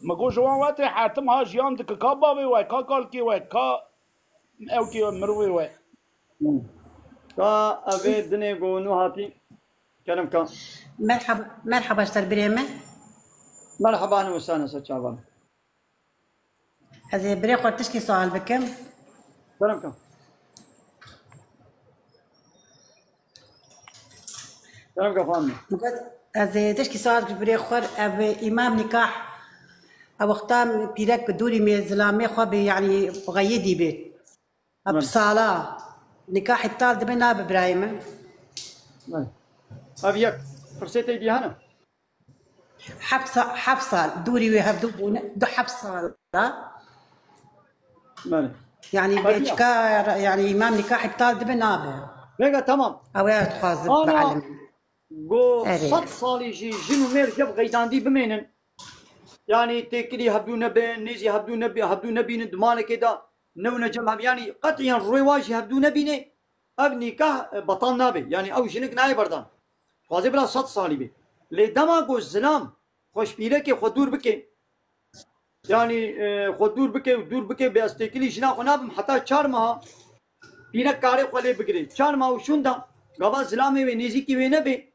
مگو جوان وقت حاتم ها جان دک کابا وی کا کال کی وی کا او کی مروي وي كا أبي دني قونو هاتي كلام كا مرحبا أستاذ بريمة مرحبا أهلا وسهلا ساتشابان هذه بريقة تشكي سؤال بكم كلام كا كلام كا فاهمني هذه تشكي سؤال بريقة أبي إمام نكاح أو اختام بيرك دوري من الزلامة خو يعني غيدي بيت بصالة نكاح التالت بينا بإبراهيم أبيك فرصتي بيهانا حفصة دوري ويهبدو دو حفصة يعني بيتكار يعني إمام نكاح التالت بينا بيقى تمام أويات خازب بعلم قو صد صالي جنو مير جب غيداندي بمينن يعني تكلي هبدو نبي نيزي هبدو نبي ندمانه كده نو نجمع يعني قطعا رواج هبدو نبينه اب نكاح بطل نابي يعني او جنك ناي بردان خوازي بلا صد صالي بي لدما قو الزلام خوش بيره كي خدور بكي يعني خدور بكي ودور بكي باستيكلي جنا خنابم حتى 4 ماه بيره كاري خولي بگري 4 ماه وشوندا غوا زلامي نيزي كي وي نبي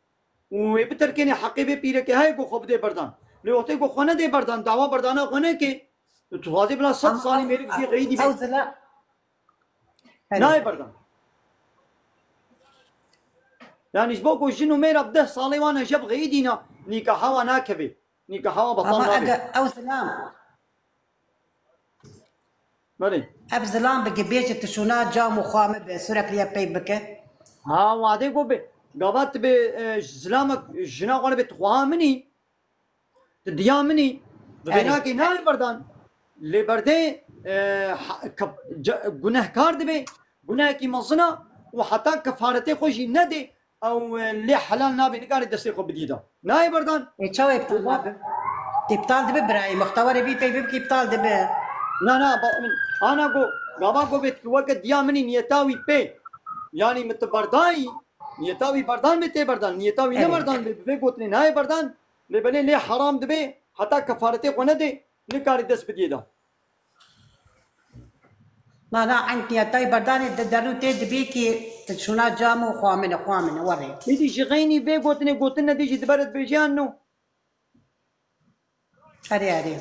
وبتر كني حقي بي بيره كي هاي قو خب دي بردان لوتي قو خونه دي بردان دعوا بردانه خونه كي خوازي بلا صد صالي मेरे किसी गई दी ناي بردان يعني شبو قو جنو مير بده صالي وانا جب غيدينا نيكاحا وانا كبي نيكاحا بطل أو زلام مالي أب زلام بقى بيجي تشونات جام وخامة بسورك ليا بي بك ها وعدي قو بي قابات بزلامك جنا وانا بتخوامني تديامني بيناكي ناي بردان لبرده گناهکار دبی گناه کی مزنا و حتی کفارت خوشی نده او لی حلال نابی نگاری دستی خو بدیدا نای بردان چاو ابطال نابی ابطال دبی برای مختوار بی پی بی ابطال دبی نه انا گو گاوا گو بیت وقت دیامنی نیتاوی پی یعنی متبردایی نیتاوی بردان بیت بردان نیتاوی نه بردان بی گوتنی نای بردان لبنی لی حرام دبی حتی کفارت خو نده نگاری دست بدیدا لا عندي تاي برداني درو تي بيكي تشونا جامو خوامن وري يدي شغيني بي قوتنا ديجي دبرت بيجانو اري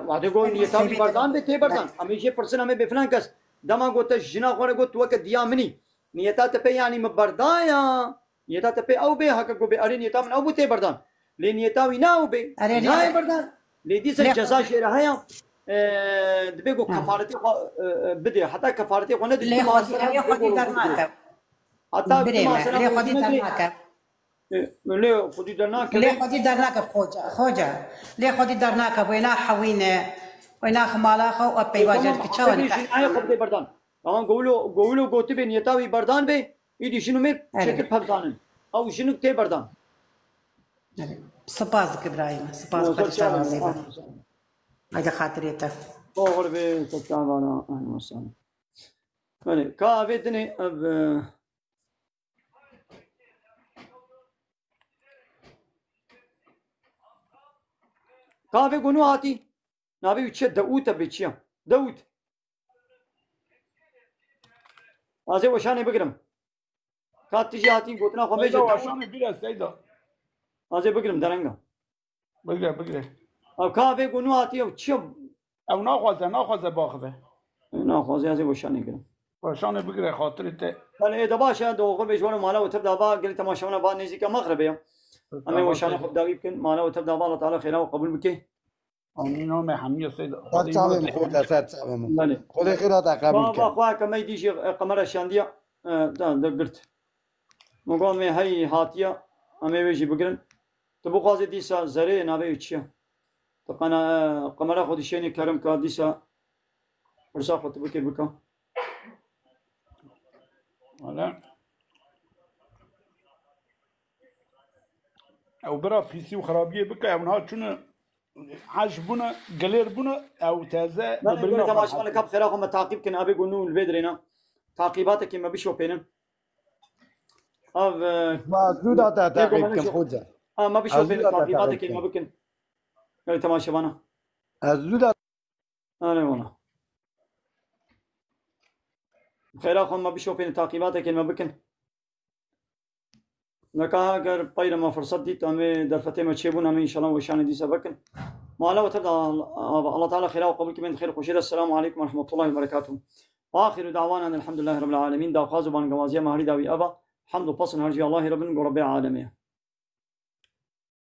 وعدي قول يتاوي بردان بي بردان اميشي برسنا مي بفلانكس دما قوت جنا خور قوت وقت ديامني نيتا تبي يعني مبردايا نيتا تبي او بي حق قو بي اري نيتا من او بي بردان لي نيتاوي ناو بي ناي بردان لي دي الجزاء شيرها دبيقو كفارتي بدي حتى كفارتي قلنا دي ليه خدي درناك حتى ليه خدي درناك ليه خدي درناك ليه خدي درناك خوجا ليه خدي درناك وينا حوينه وينا خمالاخه وابي واجر كچوان اي خدي بردان اما قولو قوتي بي نيتاوي بردان بي يدي شنو مير شكل فبزانن او شنو تي بردان سبازك ابراهيم سبازك خدي هذا خاطريته أوغر بي تتابعنا أهلا وسهلا مالي كافيتني أب كافي قنو هاتي نابي بيتشي داوت بيتشي داوت هذا وشاني بقرم كات تجي هاتي قوتنا خميجة وشاني بلا سيدا هذا بقرم درنگا بقرا او كافي قنو هاتي او تشيب او ناخذ باخذه ناخذ هذا وشاني قرم وشاني بقرا خاطرته انا اذا باشا دوغ بيجوانو مالا وتبدا با قلت ما شونا با نيزي كمغربيه أما وشان خب داوي يمكن ما له تبدأ الله تعالى خيرا وقبول بك آمين وما حمي السيد تعبان خود لسات تعبان خود خيرات قبول ما أخوة كما يديش قمر شاندية ده قلت مقام هاي هاتية أما يجي بقرن تبو قاضي ديسا زري نابي يتشيا تقنا قمر خود شيني كرم كاديسا فرصة خود بكي بكا ولا او برا بيسي وخرابيه بك او نها شنو عاش بنا قلير بنا او تازا لا نقول كما شغلنا كاب خيراكم تعقيب كن ابي قنون البدرنا تعقيباتك ما بيشو بينن اف ما زودا تعقيب كم خوجه ما بيشو بين تعقيباتك ما بكن قال تماشى وانا زودا انا وانا خيراكم ما بيشو بين تعقيباتك ما بكن نکاح اگر پایل ما فرصت دی تو ہمیں در فتح میں چھ بن ہمیں انشاءاللہ وشان دی سبکن مالا وتبدا الله تعالى خير وقبول كمان خير خوشيد. السلام عليكم ورحمة الله وبركاته. واخر دعوانا ان الحمد لله رب العالمين. دا خازو بان غوازيه مهري داوي ابا حمد وفصل هرجي الله رب العالمين.